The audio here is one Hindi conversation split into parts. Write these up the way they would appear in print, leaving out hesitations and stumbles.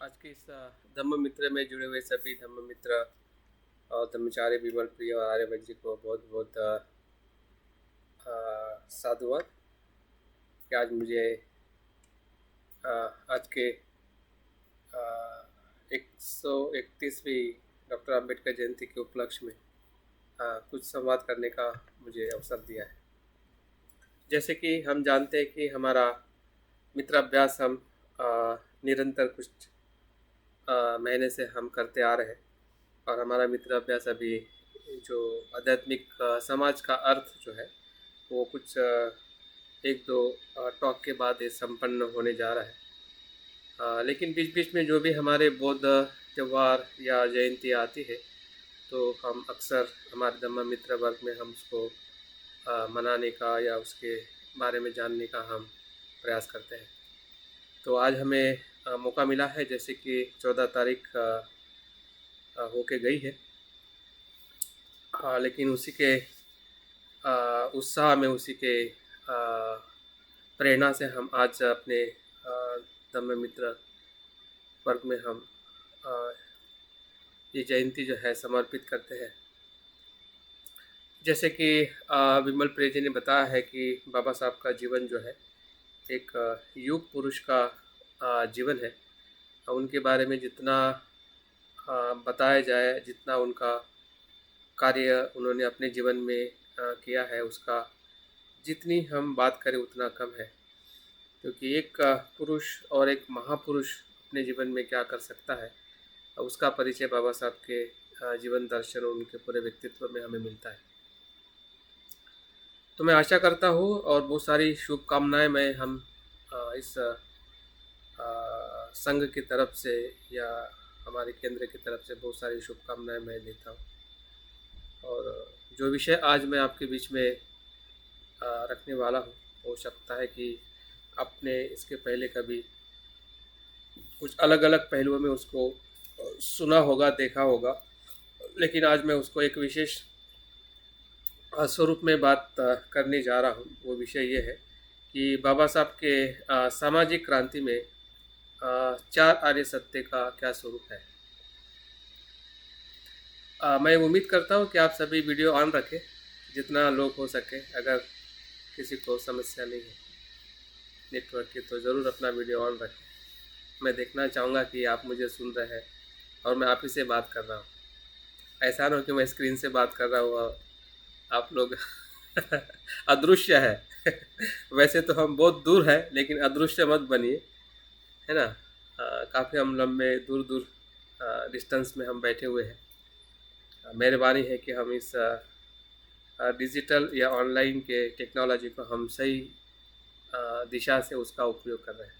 आज के इस धम्म मित्र में जुड़े हुए सभी धम्म मित्र और धर्मचारी विमल प्रिय और आर्यभट्ट जी को बहुत बहुत साधुवाद कि आज मुझे आज के 131वीं डॉक्टर अंबेडकर जयंती के उपलक्ष्य में कुछ संवाद करने का मुझे अवसर दिया है। जैसे कि हम जानते हैं कि हमारा मित्राभ्यास हम निरंतर कुछ महीने से हम करते आ रहे हैं और हमारा मित्राभ्यास अभी जो आध्यात्मिक समाज का अर्थ जो है वो कुछ एक दो टॉक के बाद ये संपन्न होने जा रहा है। लेकिन बीच बीच में जो भी हमारे बौद्ध त्यौहार या जयंती आती है तो हम अक्सर हमारे धम्म मित्र वर्ग में हम उसको मनाने का या उसके बारे में जानने का हम प्रयास करते हैं। तो आज हमें मौका मिला है, जैसे कि 14 तारीख होके गई है, लेकिन उसी के उत्साह में, उसी के प्रेरणा से हम आज अपने धम्म मित्र वर्ग में हम ये जयंती जो है समर्पित करते हैं। जैसे कि विमल प्रिय जी ने बताया है कि बाबा साहब का जीवन जो है एक युग पुरुष का जीवन है। उनके बारे में जितना बताया जाए, जितना उनका कार्य उन्होंने अपने जीवन में किया है, उसका जितनी हम बात करें उतना कम है, क्योंकि एक पुरुष और एक महापुरुष अपने जीवन में क्या कर सकता है उसका परिचय बाबा साहब के जीवन दर्शन और उनके पूरे व्यक्तित्व में हमें मिलता है। तो मैं आशा करता हूँ और बहुत सारी शुभकामनाएं मैं हम इस संघ की तरफ से या हमारे केंद्र की तरफ से बहुत सारी शुभकामनाएं मैं देता हूँ। और जो विषय आज मैं आपके बीच में रखने वाला हूँ, हो सकता है कि आपने इसके पहले कभी कुछ अलग अलग पहलुओं में उसको सुना होगा, देखा होगा, लेकिन आज मैं उसको एक विशेष स्वरूप में बात करने जा रहा हूँ। वो विषय ये है कि बाबा साहब के सामाजिक क्रांति में 4 आर्य सत्य का क्या स्वरूप है। मैं उम्मीद करता हूँ कि आप सभी वीडियो ऑन रखें, जितना लोग हो सके। अगर किसी को समस्या नहीं है नेटवर्क की तो ज़रूर अपना वीडियो ऑन रखें। मैं देखना चाहूँगा कि आप मुझे सुन रहे हैं और मैं आप ही से बात कर रहा हूँ। ऐसा ना हो कि मैं स्क्रीन से बात कर रहा हूँ और आप लोग अदृश्य है। वैसे तो हम बहुत दूर हैं, लेकिन अदृश्य मत बनिए, है ना। काफ़ी हम लंबे दूर दूर डिस्टेंस में हम बैठे हुए हैं। मेहरबानी है कि हम इस डिजिटल या ऑनलाइन के टेक्नोलॉजी को हम सही दिशा से उसका उपयोग कर रहे हैं।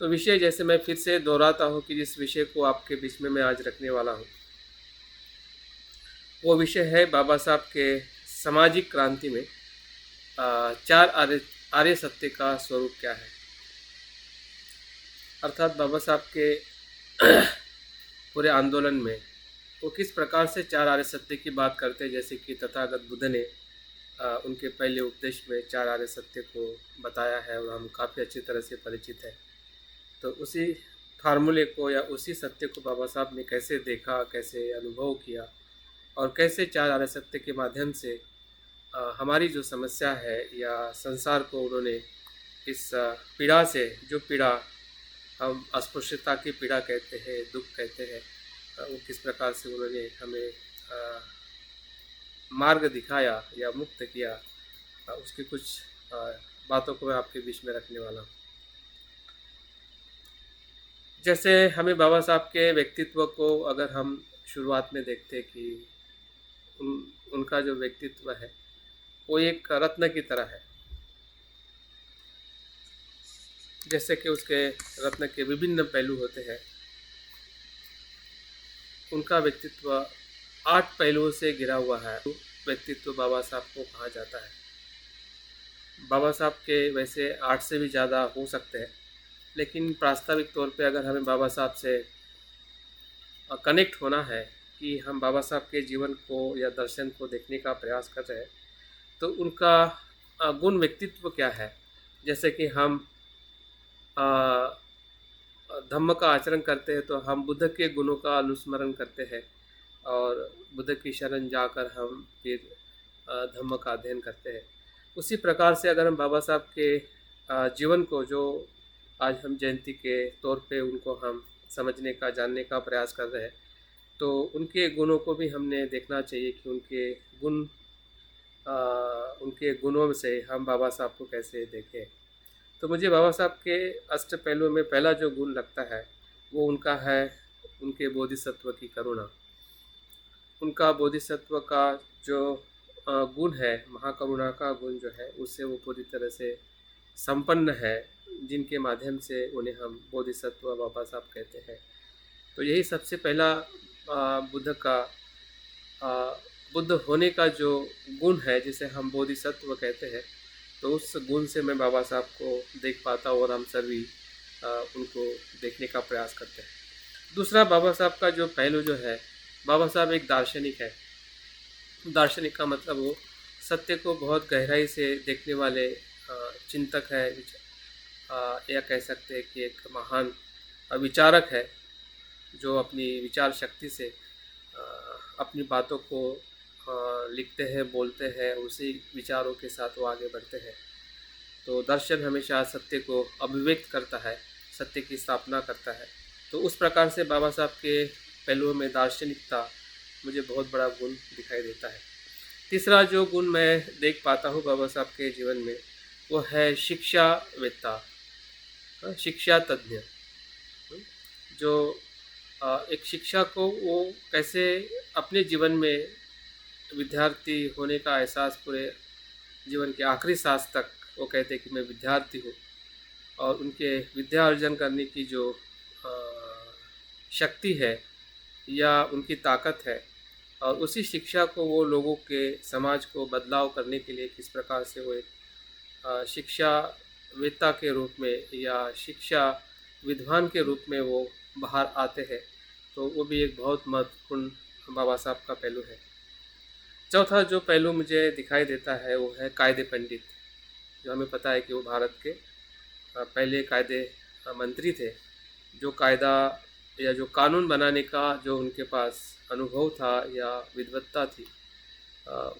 तो विषय, जैसे मैं फिर से दोहराता हूँ कि जिस विषय को आपके बीच में मैं आज रखने वाला हूँ वो विषय है बाबा साहब के सामाजिक क्रांति में 4 आर्य सत्य का स्वरूप क्या है। अर्थात बाबा साहब के पूरे आंदोलन में वो किस प्रकार से 4 आर्य सत्य की बात करते हैं। जैसे कि तथागत बुद्ध ने उनके पहले उपदेश में 4 आर्य सत्य को बताया है और हम काफ़ी अच्छी तरह से परिचित हैं। तो उसी फार्मूले को या उसी सत्य को बाबा साहब ने कैसे देखा, कैसे अनुभव किया और कैसे 4 आर्य सत्य के माध्यम से हमारी जो समस्या है या संसार को उन्होंने इस पीड़ा से, जो पीड़ा हम अस्पृश्यता की पीड़ा कहते हैं, दुख कहते हैं, वो किस प्रकार से उन्होंने हमें मार्ग दिखाया या मुक्त किया, उसकी कुछ बातों को मैं आपके बीच में रखने वाला हूँ। जैसे हमें बाबा साहब के व्यक्तित्व को अगर हम शुरुआत में देखते कि उनका जो व्यक्तित्व है वो एक रत्न की तरह है। जैसे कि उसके रत्न के विभिन्न पहलू होते हैं, उनका व्यक्तित्व 8 पहलुओं से घिरा हुआ है। व्यक्तित्व बाबा साहब को कहा जाता है। बाबा साहब के वैसे 8 से भी ज़्यादा हो सकते हैं, लेकिन प्रास्ताविक तौर पे अगर हमें बाबा साहब से कनेक्ट होना है कि हम बाबा साहब के जीवन को या दर्शन को देखने का प्रयास कर रहे हैं, तो उनका गुण व्यक्तित्व क्या है। जैसे कि हम धम्म का आचरण करते हैं तो हम बुद्ध के गुणों का अनुस्मरण करते हैं और बुद्ध की शरण जाकर हम फिर धम्म का अध्ययन करते हैं। उसी प्रकार से अगर हम बाबा साहब के जीवन को, जो आज हम जयंती के तौर पे उनको हम समझने का, जानने का प्रयास कर रहे हैं, तो उनके गुणों को भी हमने देखना चाहिए कि अ, उनके गुणों से हम बाबा साहब को कैसे देखें। तो मुझे बाबा साहब के अष्ट पहलुओं में पहला जो गुण लगता है वो उनका है, उनके बोधिसत्व की करुणा। उनका बोधिसत्व का जो गुण है, महाकरुणा का गुण जो है, उससे वो पूरी तरह से संपन्न है, जिनके माध्यम से उन्हें हम बोधिसत्व बाबा साहब कहते हैं। तो यही सबसे पहला बुद्ध का अ, बुद्ध होने का जो गुण है, जिसे हम बोधिसत्व कहते हैं, तो उस गुण से मैं बाबा साहब को देख पाता हूँ और हम सभी उनको देखने का प्रयास करते हैं। दूसरा बाबा साहब का जो पहलू जो है, बाबा साहब एक दार्शनिक है। दार्शनिक का मतलब वो सत्य को बहुत गहराई से देखने वाले चिंतक है, या कह सकते हैं कि एक महान विचारक है, जो अपनी विचार शक्ति से अपनी बातों को लिखते हैं, बोलते हैं, उसी विचारों के साथ वो आगे बढ़ते हैं। तो दर्शन हमेशा सत्य को अभिव्यक्त करता है, सत्य की स्थापना करता है। तो उस प्रकार से बाबा साहब के पहलुओं में दार्शनिकता मुझे बहुत बड़ा गुण दिखाई देता है। तीसरा जो गुण मैं देख पाता हूँ बाबा साहब के जीवन में, वो है शिक्षावेत्ता, शिक्षा तज्ञ। जो एक शिक्षा को वो कैसे अपने जीवन में विद्यार्थी होने का एहसास पूरे जीवन के आखिरी सांस तक वो कहते हैं कि मैं विद्यार्थी हूँ, और उनके विद्या अर्जन करने की जो शक्ति है या उनकी ताकत है, और उसी शिक्षा को वो लोगों के, समाज को बदलाव करने के लिए किस प्रकार से वो एक शिक्षावेत्ता के रूप में या शिक्षा विद्वान के रूप में वो बाहर आते हैं। तो वो भी एक बहुत महत्वपूर्ण बाबा साहब का पहलू है। चौथा जो पहलू मुझे दिखाई देता है वो है कायदे पंडित। जो हमें पता है कि वो भारत के पहले कायदे मंत्री थे। जो कायदा या जो कानून बनाने का जो उनके पास अनुभव था या विद्वत्ता थी,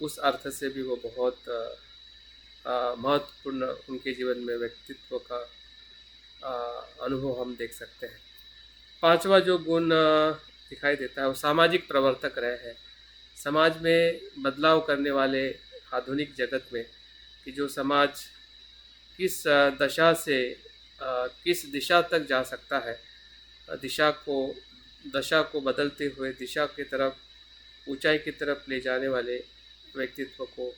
उस अर्थ से भी वो बहुत महत्वपूर्ण उनके जीवन में व्यक्तित्व का अनुभव हम देख सकते हैं। पांचवा जो गुण दिखाई देता है वो सामाजिक प्रवर्तक रहे हैं। समाज में बदलाव करने वाले आधुनिक जगत में कि जो समाज किस दशा से किस दिशा तक जा सकता है, दशा को बदलते हुए दिशा की तरफ, ऊंचाई की तरफ ले जाने वाले व्यक्तित्व को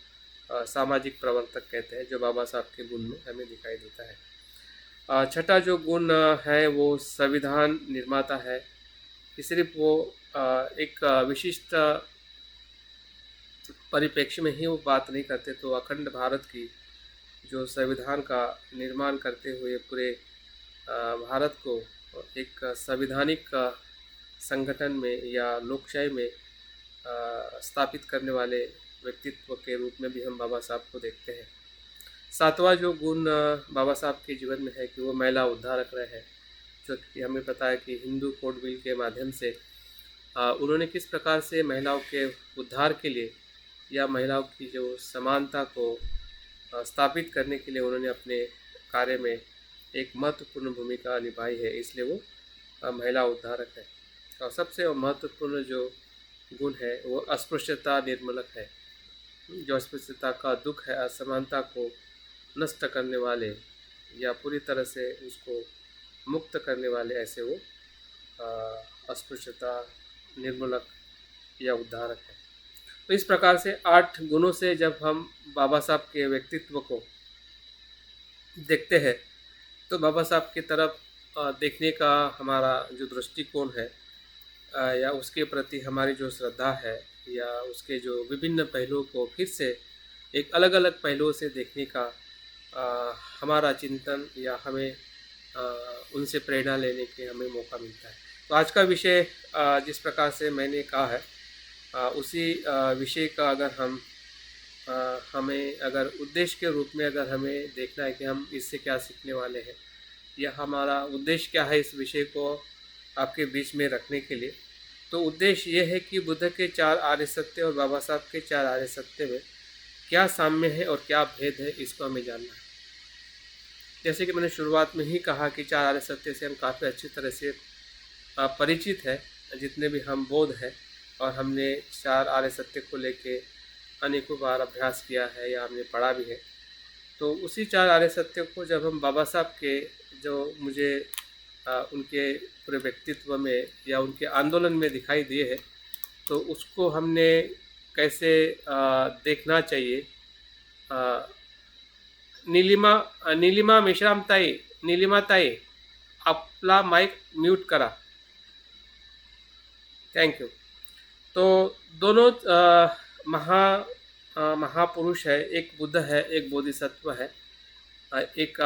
सामाजिक प्रवर्तक कहते हैं, जो बाबा साहब के गुण में हमें दिखाई देता है। छठा जो गुण है वो संविधान निर्माता है। कि सिर्फ वो एक विशिष्ट परिप्रेक्ष्य में ही वो बात नहीं करते, तो अखंड भारत की जो संविधान का निर्माण करते हुए पूरे भारत को एक संवैधानिक संगठन में या लोकशाही में स्थापित करने वाले व्यक्तित्व के रूप में भी हम बाबा साहब को देखते हैं। सातवां जो गुण बाबा साहब के जीवन में है कि वो महिला उद्धारक रहे हैं। जो कि हमें पता है कि हिंदू कोड बिल के माध्यम से उन्होंने किस प्रकार से महिलाओं के उद्धार के लिए या महिलाओं की जो समानता को स्थापित करने के लिए उन्होंने अपने कार्य में एक महत्वपूर्ण भूमिका निभाई है, इसलिए वो महिला उद्धारक है। और सबसे महत्वपूर्ण जो गुण है वो अस्पृश्यता निर्मूलक है। जो अस्पृश्यता का दुख है, असमानता को नष्ट करने वाले या पूरी तरह से उसको मुक्त करने वाले, ऐसे वो अस्पृश्यता निर्मूलक या उद्धारक है। तो इस प्रकार से 8 गुणों से जब हम बाबा साहब के व्यक्तित्व को देखते हैं, तो बाबा साहब की तरफ देखने का हमारा जो दृष्टिकोण है या उसके प्रति हमारी जो श्रद्धा है या उसके जो विभिन्न पहलुओं को फिर से एक अलग अलग पहलुओं से देखने का हमारा चिंतन या हमें उनसे प्रेरणा लेने के हमें मौका मिलता है। तो आज का विषय जिस प्रकार से मैंने कहा है, उसी विषय का अगर हमें अगर उद्देश्य के रूप में अगर हमें देखना है कि हम इससे क्या सीखने वाले हैं, या हमारा उद्देश्य क्या है इस विषय को आपके बीच में रखने के लिए। तो उद्देश्य ये है कि बुद्ध के 4 आर्य सत्य और बाबा साहब के 4 आर्य सत्य में क्या साम्य है और क्या भेद है, इसको हमें जानना है। जैसे कि मैंने शुरुआत में ही कहा कि 4 आर्य सत्य से हम काफ़ी अच्छी तरह से परिचित है, जितने भी हम बौद्ध हैं, और हमने 4 आर्य सत्य को लेके अनेकों बार अभ्यास किया है या हमने पढ़ा भी है। तो उसी 4 आर्य सत्य को जब हम बाबा साहब के जो मुझे उनके पूरे व्यक्तित्व में या उनके आंदोलन में दिखाई दिए है, तो उसको हमने कैसे देखना चाहिए। नीलिमा मेश्राम ताई, नीलिमा ताई, आपला माइक म्यूट करा, थैंक यू। तो दोनों महापुरुष है, एक बुद्ध है, एक बोधिसत्व है। एक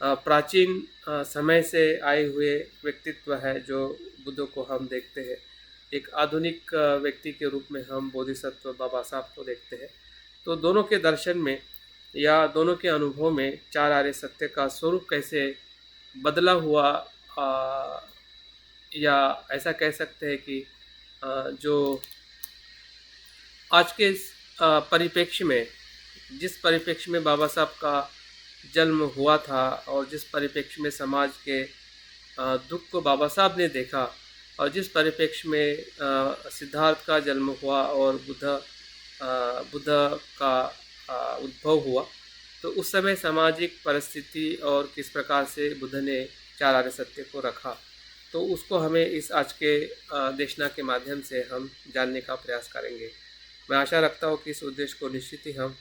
प्राचीन समय से आए हुए व्यक्तित्व है जो बुद्ध को हम देखते हैं। एक आधुनिक व्यक्ति के रूप में हम बोधिसत्व बाबा साहब को देखते हैं। तो दोनों के दर्शन में या दोनों के अनुभव में 4 आर्य सत्य का स्वरूप कैसे बदला हुआ, या ऐसा कह सकते हैं कि जो आज के परिप्रेक्ष्य में, जिस परिप्रेक्ष्य में बाबा साहब का जन्म हुआ था और जिस परिप्रेक्ष्य में समाज के दुख को बाबा साहब ने देखा, और जिस परिप्रेक्ष्य में सिद्धार्थ का जन्म हुआ और बुद्ध का उद्भव हुआ, तो उस समय सामाजिक परिस्थिति और किस प्रकार से बुद्ध ने 4 आर्य सत्य को रखा, तो उसको हमें इस आज के देशना के माध्यम से हम जानने का प्रयास करेंगे। मैं आशा रखता हूँ कि इस उद्देश्य को निश्चित ही हम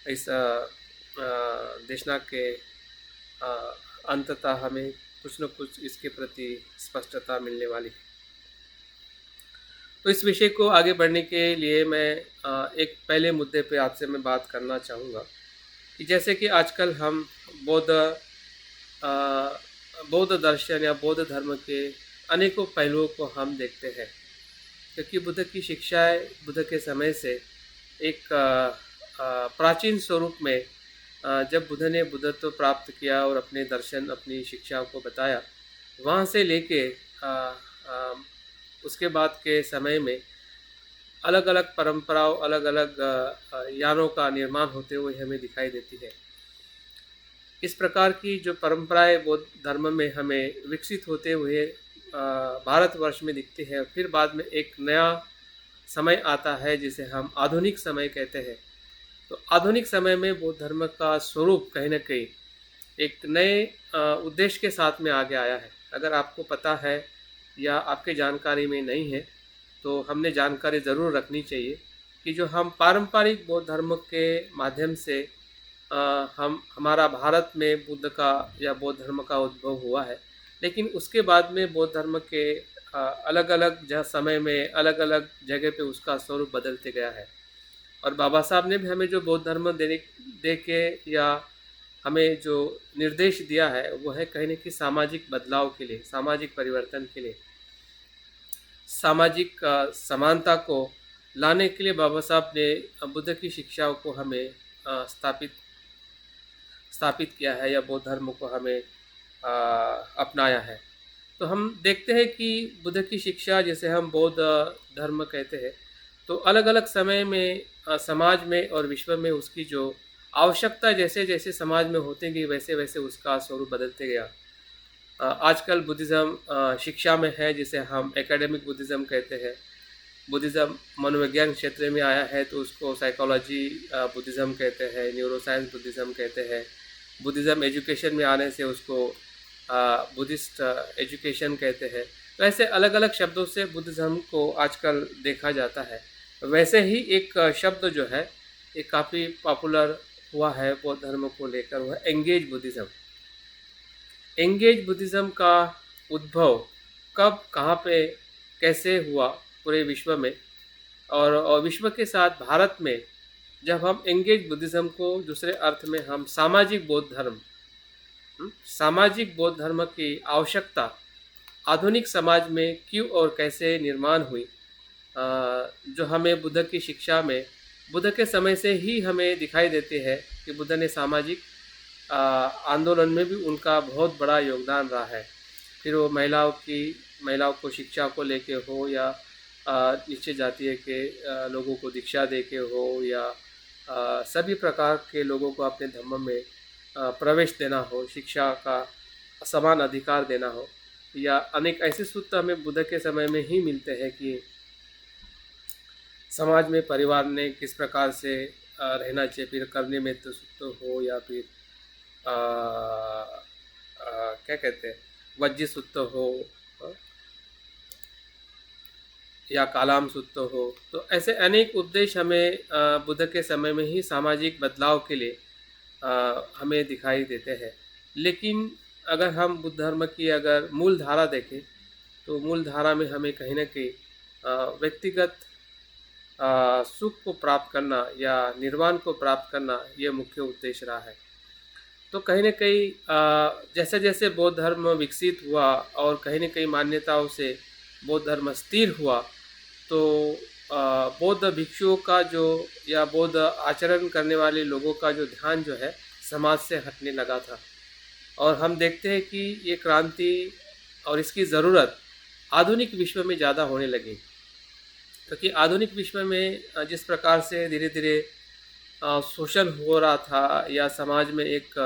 इस देशना के अंततः हमें कुछ न कुछ इसके प्रति स्पष्टता मिलने वाली है। तो इस विषय को आगे बढ़ने के लिए मैं एक पहले मुद्दे पे आपसे मैं बात करना चाहूँगा कि जैसे कि आजकल हम बौद्ध दर्शन या बौद्ध धर्म के अनेकों पहलुओं को हम देखते हैं, क्योंकि बुद्ध की शिक्षाएं बुद्ध के समय से एक प्राचीन स्वरूप में जब बुद्ध ने बुद्धत्व प्राप्त किया और अपने दर्शन अपनी शिक्षाओं को बताया, वहाँ से लेके उसके बाद के समय में अलग अलग परंपराओं, अलग अलग यानों का निर्माण होते हुए हमें दिखाई देती है। इस प्रकार की जो परंपराएं बौद्ध धर्म में हमें विकसित होते हुए भारतवर्ष में दिखती है, फिर बाद में एक नया समय आता है जिसे हम आधुनिक समय कहते हैं। तो आधुनिक समय में बौद्ध धर्म का स्वरूप कहीं ना कहीं एक नए उद्देश्य के साथ में आगे आया है। अगर आपको पता है या आपके जानकारी में नहीं है, तो हमने जानकारी ज़रूर रखनी चाहिए कि जो हम पारंपरिक बौद्ध धर्म के माध्यम से हमारा भारत में बुद्ध का या बौद्ध धर्म का उद्भव हुआ है, लेकिन उसके बाद में बौद्ध धर्म के अलग अलग समय में अलग अलग जगह पे उसका स्वरूप बदलते गया है। और बाबा साहब ने भी हमें जो बौद्ध धर्म दे के या हमें जो निर्देश दिया है, वो है कहीं न कहीं सामाजिक बदलाव के लिए, सामाजिक परिवर्तन के लिए, सामाजिक समानता को लाने के लिए बाबा साहब ने बुद्ध की शिक्षाओं को हमें स्थापित किया है या बौद्ध धर्म को हमें अपनाया है। तो हम देखते हैं कि बुद्ध की शिक्षा, जिसे हम बौद्ध धर्म कहते हैं, तो अलग अलग समय में समाज में और विश्व में उसकी जो आवश्यकता जैसे जैसे समाज में होती गई, वैसे वैसे उसका स्वरूप बदलते गया। आजकल बुद्धिज़्म शिक्षा में है, जिसे हम एकेडमिक बुद्धिज़्म कहते हैं। बुद्धिज़्म मनोविज्ञान क्षेत्र में आया है तो उसको साइकोलॉजी बुद्धिज़्म कहते हैं, न्यूरोसाइंस बुद्धिज़्म कहते हैं। बुद्धिज़्म एजुकेशन में आने से उसको बुद्धिस्ट एजुकेशन कहते हैं। तो ऐसे अलग अलग शब्दों से बुद्ध धर्म को आजकल देखा जाता है। वैसे ही एक शब्द जो है ये काफ़ी पॉपुलर हुआ है बौद्ध धर्म को लेकर, हुआ एंगेज बुद्धिज़्म। एंगेज बुद्धिज़्म का उद्भव कब, कहाँ पे, कैसे हुआ पूरे विश्व में, और विश्व के साथ भारत में जब हम एंगेज बुद्धिज़्म को दूसरे अर्थ में हम सामाजिक बौद्ध धर्म, सामाजिक बौद्ध धर्म की आवश्यकता आधुनिक समाज में क्यों और कैसे निर्माण हुई, जो हमें बुद्ध की शिक्षा में बुद्ध के समय से ही हमें दिखाई देती है कि बुद्ध ने सामाजिक आंदोलन में भी उनका बहुत बड़ा योगदान रहा है। फिर वो महिलाओं को शिक्षा को लेके हो या नीचे जातीय के लोगों को दीक्षा दे के हो या सभी प्रकार के लोगों को अपने धर्म में प्रवेश देना हो, शिक्षा का समान अधिकार देना हो, या अनेक ऐसे सूत्र हमें बुद्ध के समय में ही मिलते हैं कि समाज में परिवार ने किस प्रकार से रहना चाहिए, फिर करने में तो सूत्र हो या फिर क्या कहते हैं वज्जी सूत्र हो या कालाम सूत्र हो। तो ऐसे अनेक उपदेश हमें बुद्ध के समय में ही सामाजिक बदलाव के लिए हमें दिखाई देते हैं। लेकिन अगर हम बुद्ध धर्म की अगर मूल धारा देखें तो मूल धारा में हमें कहीं ना कहीं व्यक्तिगत सुख को प्राप्त करना या निर्वाण को प्राप्त करना ये मुख्य उद्देश्य रहा है। तो कहीं ना कहीं जैसे जैसे बौद्ध धर्म विकसित हुआ और कहीं ना कहीं मान्यताओं से बौद्ध धर्म स्थिर हुआ, तो बौद्ध भिक्षुओं का जो या बौद्ध आचरण करने वाले लोगों का जो ध्यान जो है समाज से हटने लगा था। और हम देखते हैं कि ये क्रांति और इसकी ज़रूरत आधुनिक विश्व में ज़्यादा होने लगी, क्योंकि आधुनिक विश्व में जिस प्रकार से धीरे धीरे शोषण हो रहा था या समाज में एक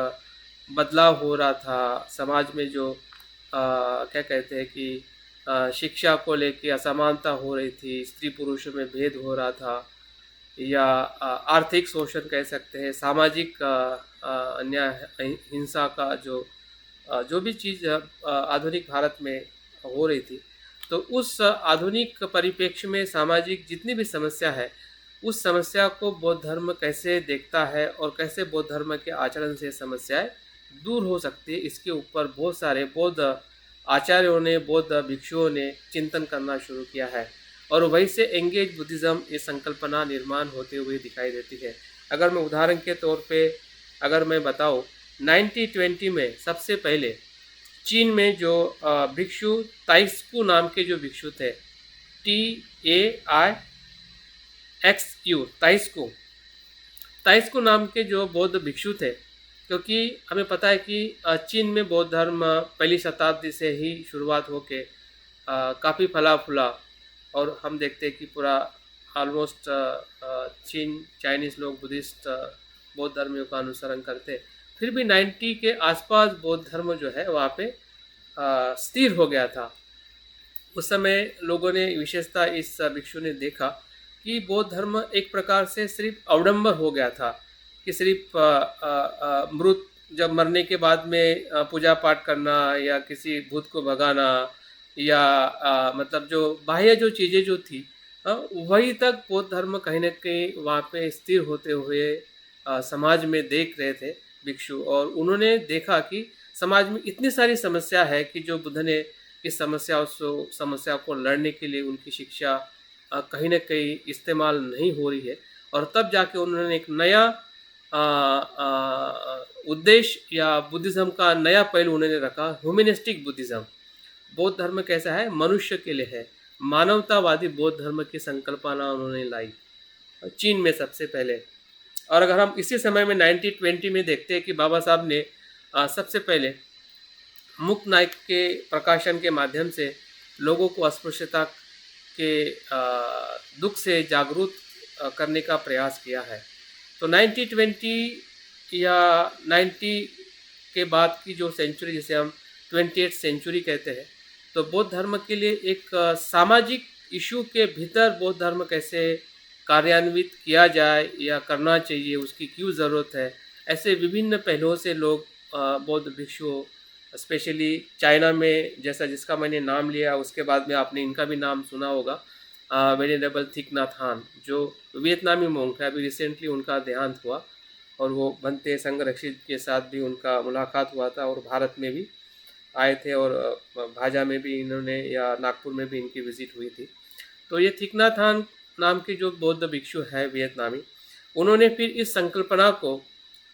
बदलाव हो रहा था, समाज में जो क्या कहते हैं कि शिक्षा को लेके असमानता हो रही थी, स्त्री पुरुषों में भेद हो रहा था, या आर्थिक शोषण कह सकते हैं, सामाजिक अन्याय हिंसा का जो भी चीज़ आधुनिक भारत में हो रही थी, तो उस आधुनिक परिप्रेक्ष्य में सामाजिक जितनी भी समस्या है उस समस्या को बौद्ध धर्म कैसे देखता है और कैसे बौद्ध धर्म के आचरण से समस्याएं दूर हो सकती है, इसके ऊपर बहुत सारे बौद्ध आचार्यों ने, बौद्ध भिक्षुओं ने चिंतन करना शुरू किया है। और वहीं से एंगेज बुद्धिज़्म ये संकल्पना निर्माण होते हुए दिखाई देती है। अगर मैं उदाहरण के तौर पे अगर मैं बताऊँ, 1920 में सबसे पहले चीन में जो भिक्षु ताइस्कू नाम के जो भिक्षु थे, TAIXU, ताइस्कू नाम के जो बौद्ध भिक्षु थे, क्योंकि हमें पता है कि चीन में बौद्ध धर्म पहली शताब्दी से ही शुरुआत होके काफ़ी फला फूला, और हम देखते हैं कि पूरा ऑलमोस्ट चाइनीज़ लोग बुद्धिस्ट बौद्ध धर्मियों का अनुसरण करते। फिर भी 90 के आसपास बौद्ध धर्म जो है वहाँ पे स्थिर हो गया था। उस समय लोगों ने विशेषता इस भिक्षु ने देखा कि बौद्ध धर्म एक प्रकार से सिर्फ अवडंबर हो गया था, कि सिर्फ मृत जब मरने के बाद में पूजा पाठ करना या किसी भूत को भगाना या मतलब जो बाह्य जो चीज़ें जो थी वही तक बौद्ध धर्म कहीं ना कहीं वहाँ पे स्थिर होते हुए समाज में देख रहे थे भिक्षु। और उन्होंने देखा कि समाज में इतनी सारी समस्या है कि जो बुद्ध ने इस समस्या को लड़ने के लिए उनकी शिक्षा कहीं ना कहीं इस्तेमाल नहीं हो रही है। और तब जाके उन्होंने एक नया उद्देश्य या बुद्धिज़्म का नया पहलू उन्होंने रखा, ह्यूमनिस्टिक बुद्धिज़्म। बौद्ध धर्म कैसा है, मनुष्य के लिए है, मानवतावादी बौद्ध धर्म की संकल्पना उन्होंने लाई चीन में सबसे पहले। और अगर हम इसी समय में 1920 में देखते हैं कि बाबा साहब ने सबसे पहले मुक्त नायक के प्रकाशन के माध्यम से लोगों को अस्पृश्यता के दुख से जागरूक करने का प्रयास किया है। तो 1920 या 90 के बाद की जो सेंचुरी, जिसे हम 28th सेंचुरी कहते हैं, तो बौद्ध धर्म के लिए एक सामाजिक इशू के भीतर बौद्ध धर्म कैसे कार्यान्वित किया जाए या करना चाहिए, उसकी क्यों ज़रूरत है, ऐसे विभिन्न पहलुओं से लोग बौद्ध भिक्षुओं, स्पेशली चाइना में जैसा जिसका मैंने नाम लिया, उसके बाद में आपने इनका भी नाम सुना होगा, वेनेरेबल थिक नाथ हान, जो वियतनामी मोंक है। अभी रिसेंटली उनका देहांत हुआ और वो बनते संरक्षित के साथ भी उनका मुलाकात हुआ था और भारत में भी आए थे और भाजा में भी इन्होंने या नागपुर में भी इनकी विज़िट हुई थी। तो ये थिक नाथ हान नाम के जो बौद्ध भिक्षु है वियतनामी, उन्होंने फिर इस संकल्पना को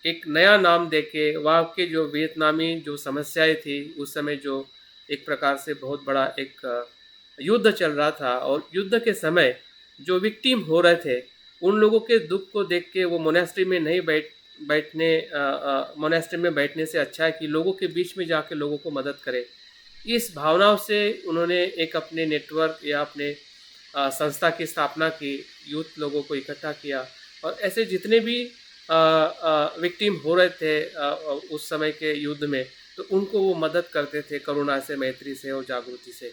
एक नया नाम देके वहाँ के जो वियतनामी जो समस्याएं थी उस समय, जो एक प्रकार से बहुत बड़ा एक युद्ध चल रहा था और युद्ध के समय जो विक्टिम हो रहे थे उन लोगों के दुख को देख के वो मोनेस्ट्री में नहीं मोनेस्ट्री में बैठने से अच्छा है कि लोगों के बीच में जाके लोगों को मदद करे। इस भावनाओं से उन्होंने एक अपने नेटवर्क या अपने संस्था की स्थापना की, यूथ लोगों को इकट्ठा किया और ऐसे जितने भी विक्टिम हो रहे थे उस समय के युद्ध में, तो उनको वो मदद करते थे करुणा से, मैत्री से और जागृति से।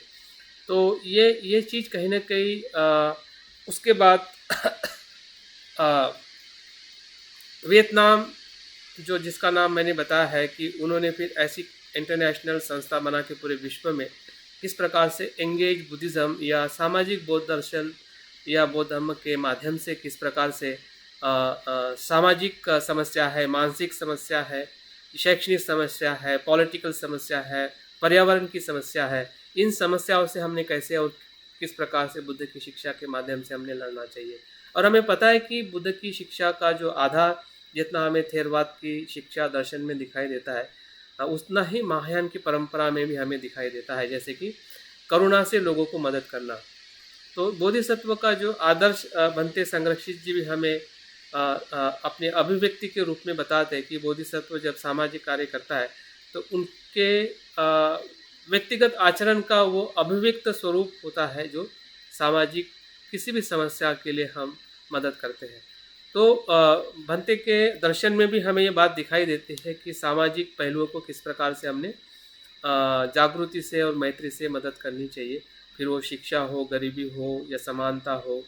तो ये चीज़ कहीं न कहीं उसके बाद अ, वियतनाम जो जिसका नाम मैंने बताया है कि उन्होंने फिर ऐसी इंटरनेशनल संस्था बना के पूरे विश्व में किस प्रकार से एंगेज बुद्धिज़्म या सामाजिक बौद्ध दर्शन या बौद्ध धर्म के माध्यम से किस प्रकार से सामाजिक समस्या है, मानसिक समस्या है, शैक्षणिक समस्या है, पॉलिटिकल समस्या है, पर्यावरण की समस्या है, इन समस्याओं से हमने कैसे और किस प्रकार से बुद्ध की शिक्षा के माध्यम से हमने लड़ना चाहिए। और हमें पता है कि बुद्ध की शिक्षा का जो आधार जितना हमें थेरवाद की शिक्षा दर्शन में दिखाई देता है, उतना ही महायान की परंपरा में भी हमें दिखाई देता है, जैसे कि करुणा से लोगों को मदद करना। तो बोधिसत्व का जो आदर्श बनते संरक्षित जी भी हमें अपने अभिव्यक्ति के रूप में बताते हैं कि बोधिसत्व जब सामाजिक कार्य करता है तो उनके व्यक्तिगत आचरण का वो अभिव्यक्त स्वरूप होता है जो सामाजिक किसी भी समस्या के लिए हम मदद करते हैं। तो भंते के दर्शन में भी हमें ये बात दिखाई देती है कि सामाजिक पहलुओं को किस प्रकार से हमने जागृति से और मैत्री से मदद करनी चाहिए, फिर वो शिक्षा हो, गरीबी हो या समानता हो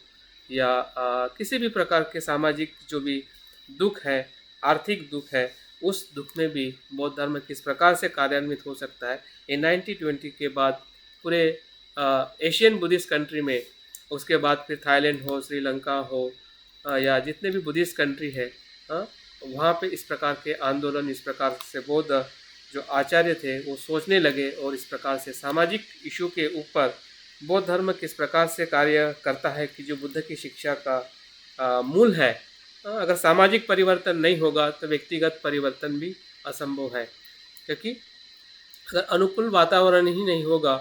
या किसी भी प्रकार के सामाजिक जो भी दुख है, आर्थिक दुख है, उस दुख में भी बौद्ध धर्म किस प्रकार से कार्यान्वित हो सकता है। ये 1920 के बाद पूरे एशियन बुद्धिस्ट कंट्री में, उसके बाद फिर थाईलैंड हो, श्रीलंका हो या जितने भी बुद्धिस्ट कंट्री है, वहाँ पे इस प्रकार के आंदोलन, इस प्रकार से बौद्ध जो आचार्य थे वो सोचने लगे और इस प्रकार से सामाजिक इशू के ऊपर बौद्ध धर्म किस प्रकार से कार्य करता है कि जो बुद्ध की शिक्षा का मूल है। अगर सामाजिक परिवर्तन नहीं होगा तो व्यक्तिगत परिवर्तन भी असंभव है, क्योंकि अगर अनुकूल वातावरण ही नहीं होगा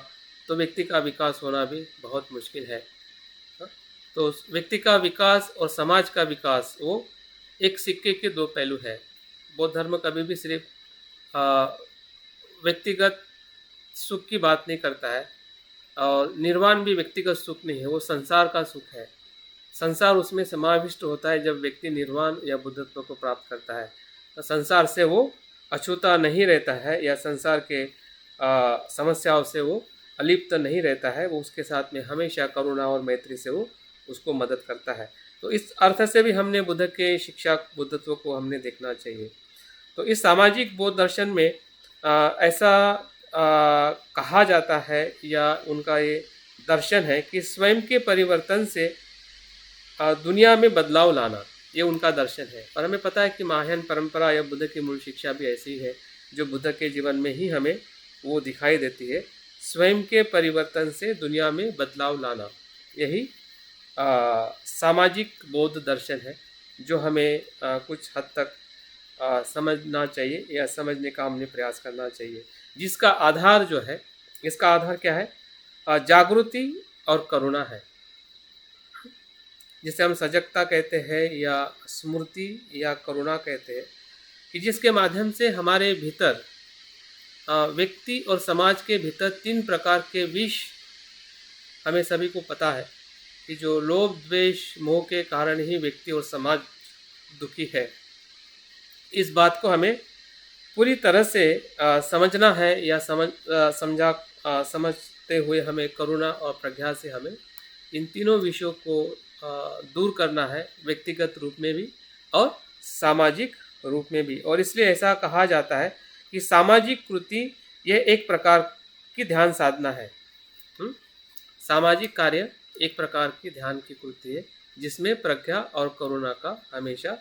तो व्यक्ति का विकास होना भी बहुत मुश्किल है। तो व्यक्ति का विकास और समाज का विकास वो एक सिक्के के दो पहलू है। बौद्ध धर्म कभी भी सिर्फ व्यक्तिगत सुख की बात नहीं करता है और निर्वाण भी व्यक्तिगत सुख नहीं है, वो संसार का सुख है। संसार उसमें समाविष्ट होता है जब व्यक्ति निर्वाण या बुद्धत्व को प्राप्त करता है। तो संसार से वो अछूता नहीं रहता है या संसार के समस्याओं से वो अलिप्त नहीं रहता है, वो उसके साथ में हमेशा करुणा और मैत्री से वो उसको मदद करता है। तो इस अर्थ से भी हमने बुद्ध के शिक्षा, बुद्धत्व को हमने देखना चाहिए। तो इस सामाजिक बौद्ध दर्शन में ऐसा कहा जाता है या उनका ये दर्शन है कि स्वयं के परिवर्तन से दुनिया में बदलाव लाना, ये उनका दर्शन है। और हमें पता है कि महायान परंपरा या बुद्ध की मूल शिक्षा भी ऐसी है जो बुद्ध के जीवन में ही हमें वो दिखाई देती है। स्वयं के परिवर्तन से दुनिया में बदलाव लाना, यही सामाजिक बौद्ध दर्शन है जो हमें कुछ हद तक समझना चाहिए या समझने का हमने प्रयास करना चाहिए, जिसका आधार जो है, इसका आधार क्या है? जागृति और करुणा है, जिसे हम सजगता कहते हैं या स्मृति या करुणा कहते हैं, कि जिसके माध्यम से हमारे भीतर व्यक्ति और समाज के भीतर तीन प्रकार के विष, हमें सभी को पता है कि जो लोभ, द्वेष, मोह के कारण ही व्यक्ति और समाज दुखी है। इस बात को हमें पूरी तरह से समझना है या समझते हुए हमें करुणा और प्रज्ञा से हमें इन तीनों विषयों को दूर करना है, व्यक्तिगत रूप में भी और सामाजिक रूप में भी। और इसलिए ऐसा कहा जाता है कि सामाजिक कृति यह एक प्रकार की ध्यान साधना है। सामाजिक कार्य एक प्रकार की ध्यान की कृति है जिसमें प्रज्ञा और करुणा का हमेशा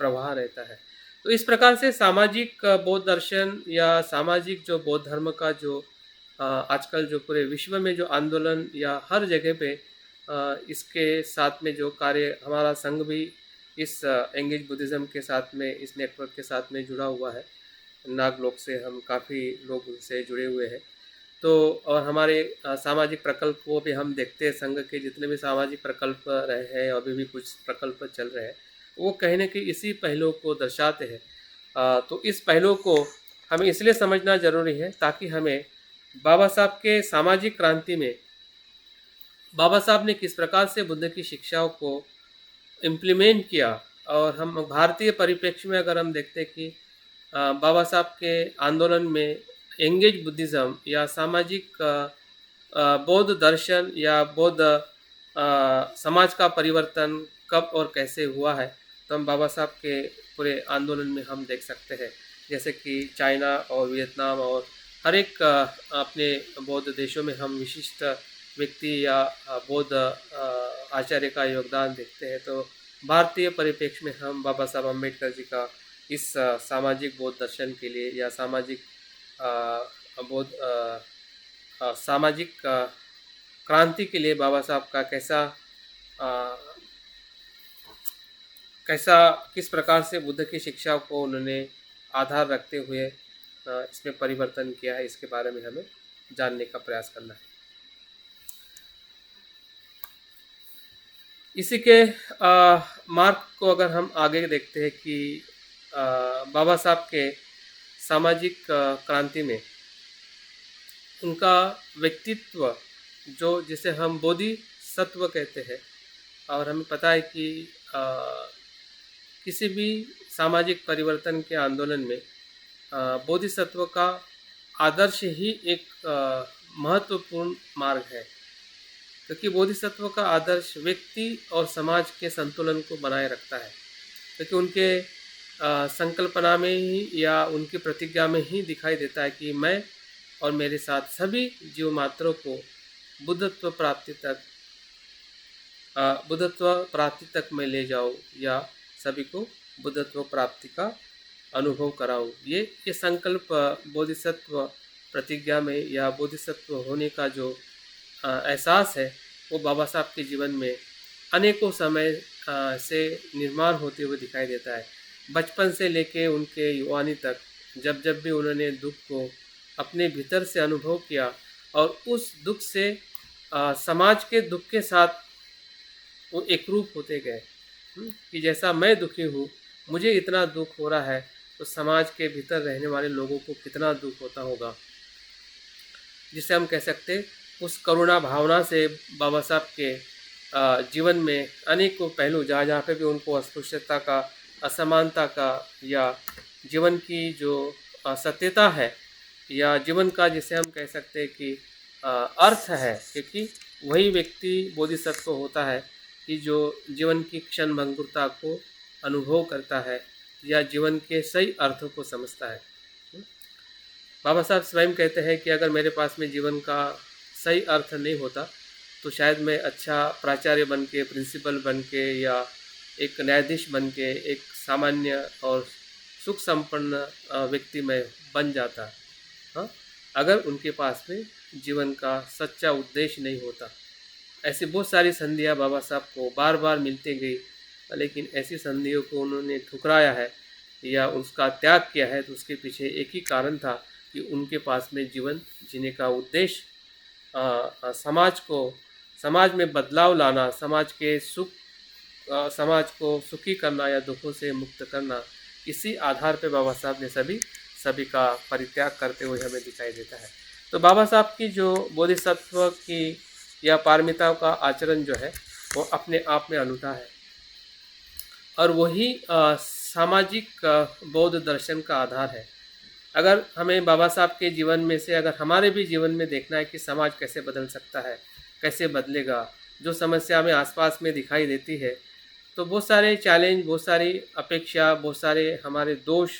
प्रवाह रहता है। तो इस प्रकार से सामाजिक बौद्ध दर्शन या सामाजिक जो बौद्ध धर्म का जो आजकल जो पूरे विश्व में जो आंदोलन या हर जगह पे इसके साथ में जो कार्य, हमारा संघ भी इस एंगेज बुद्धिज़्म के साथ में, इस नेटवर्क के साथ में जुड़ा हुआ है। नागलोक से हम काफ़ी लोग उससे जुड़े हुए हैं। तो और हमारे सामाजिक प्रकल्प को भी हम देखते हैं, संघ के जितने भी सामाजिक प्रकल्प रहे हैं, अभी भी कुछ प्रकल्प चल रहे हैं, वो कहीं न कहीं इसी पहलू को दर्शाते हैं। तो इस पहलू को हमें इसलिए समझना ज़रूरी है ताकि हमें बाबा साहब के सामाजिक क्रांति में बाबा साहब ने किस प्रकार से बुद्ध की शिक्षाओं को इम्प्लीमेंट किया। और हम भारतीय परिप्रेक्ष्य में अगर हम देखते हैं कि बाबा साहब के आंदोलन में एंगेज बुद्धिज़्म या सामाजिक बौद्ध दर्शन या बौद्ध समाज का परिवर्तन कब और कैसे हुआ है, तो हम बाबा साहब के पूरे आंदोलन में हम देख सकते हैं। जैसे कि चाइना और वियतनाम और हर एक अपने बौद्ध देशों में हम विशिष्ट व्यक्ति या बौद्ध आचार्य का योगदान देखते हैं। तो भारतीय परिप्रेक्ष्य में हम बाबा साहब अम्बेडकर जी का इस सामाजिक बौद्ध दर्शन के लिए या सामाजिक बौद्ध सामाजिक क्रांति के लिए बाबा साहब का अ, कैसा किस प्रकार से बुद्ध की शिक्षा को उन्होंने आधार रखते हुए इसमें परिवर्तन किया है, इसके बारे में हमें जानने का प्रयास करना है। इसी के मार्ग को अगर हम आगे देखते हैं कि बाबा साहब के सामाजिक क्रांति में उनका व्यक्तित्व जो जिसे हम बोधिसत्व कहते हैं, और हमें पता है कि किसी भी सामाजिक परिवर्तन के आंदोलन में बोधिसत्व का आदर्श ही एक महत्वपूर्ण मार्ग है, क्योंकि बोधिसत्व का आदर्श व्यक्ति और समाज के संतुलन को बनाए रखता है। क्योंकि उनके संकल्पना में ही या उनकी प्रतिज्ञा में ही दिखाई देता है कि मैं और मेरे साथ सभी जीव मात्रों को बुद्धत्व प्राप्ति तक मैं ले जाऊँ या सभी को बुद्धत्व प्राप्ति का अनुभव कराऊँ। ये संकल्प बोधिसत्व प्रतिज्ञा में या बोधिसत्व होने का जो एहसास है, वो बाबा साहब के जीवन में अनेकों समय से निर्माण होते हुए दिखाई देता है। बचपन से लेके उनके युवानी तक जब जब भी उन्होंने दुख को अपने भीतर से अनुभव किया और उस दुख से समाज के दुख के साथ वो एकरूप होते गए कि जैसा मैं दुखी हूँ, मुझे इतना दुख हो रहा है, तो समाज के भीतर रहने वाले लोगों को कितना दुख होता होगा। जिसे हम कह सकते उस करुणा भावना से बाबा साहब के जीवन में अनेकों पहलू जहाँ जहाँ पे भी उनको अस्पृश्यता का, असमानता का या जीवन की जो सत्यता है या जीवन का जिसे हम कह सकते हैं कि अर्थ है, क्योंकि वही व्यक्ति बोधिसत्व होता है कि जो जीवन की क्षण भंगुरता को अनुभव करता है या जीवन के सही अर्थों को समझता है। बाबा साहब स्वयं कहते हैं कि अगर मेरे पास में जीवन का सही अर्थ नहीं होता तो शायद मैं अच्छा प्राचार्य बन के, प्रिंसिपल बन के या एक न्यायाधीश बन के एक सामान्य और सुख संपन्न व्यक्ति में बन जाता। हाँ, अगर उनके पास में जीवन का सच्चा उद्देश्य नहीं होता। ऐसी बहुत सारी संधियाँ बाबा साहब को बार बार मिलती गई, लेकिन ऐसी संधियों को उन्होंने ठुकराया है या उसका त्याग किया है, तो उसके पीछे एक ही कारण था कि उनके पास में जीवन जीने का उद्देश्य समाज में बदलाव लाना, समाज को सुखी करना या दुखों से मुक्त करना, इसी आधार पे बाबा साहब ने सभी का परित्याग करते हुए हमें दिखाई देता है। तो बाबा साहब की जो बोधिसत्व की या पारमिता का आचरण जो है वो अपने आप में अनूठा है, और वही सामाजिक बौद्ध दर्शन का आधार है। अगर हमें बाबा साहब के जीवन में से अगर हमारे भी जीवन में देखना है कि समाज कैसे बदल सकता है, कैसे बदलेगा, जो समस्या हमें आसपास में दिखाई देती है, तो बहुत सारे चैलेंज, बहुत सारी अपेक्षा, बहुत सारे हमारे दोष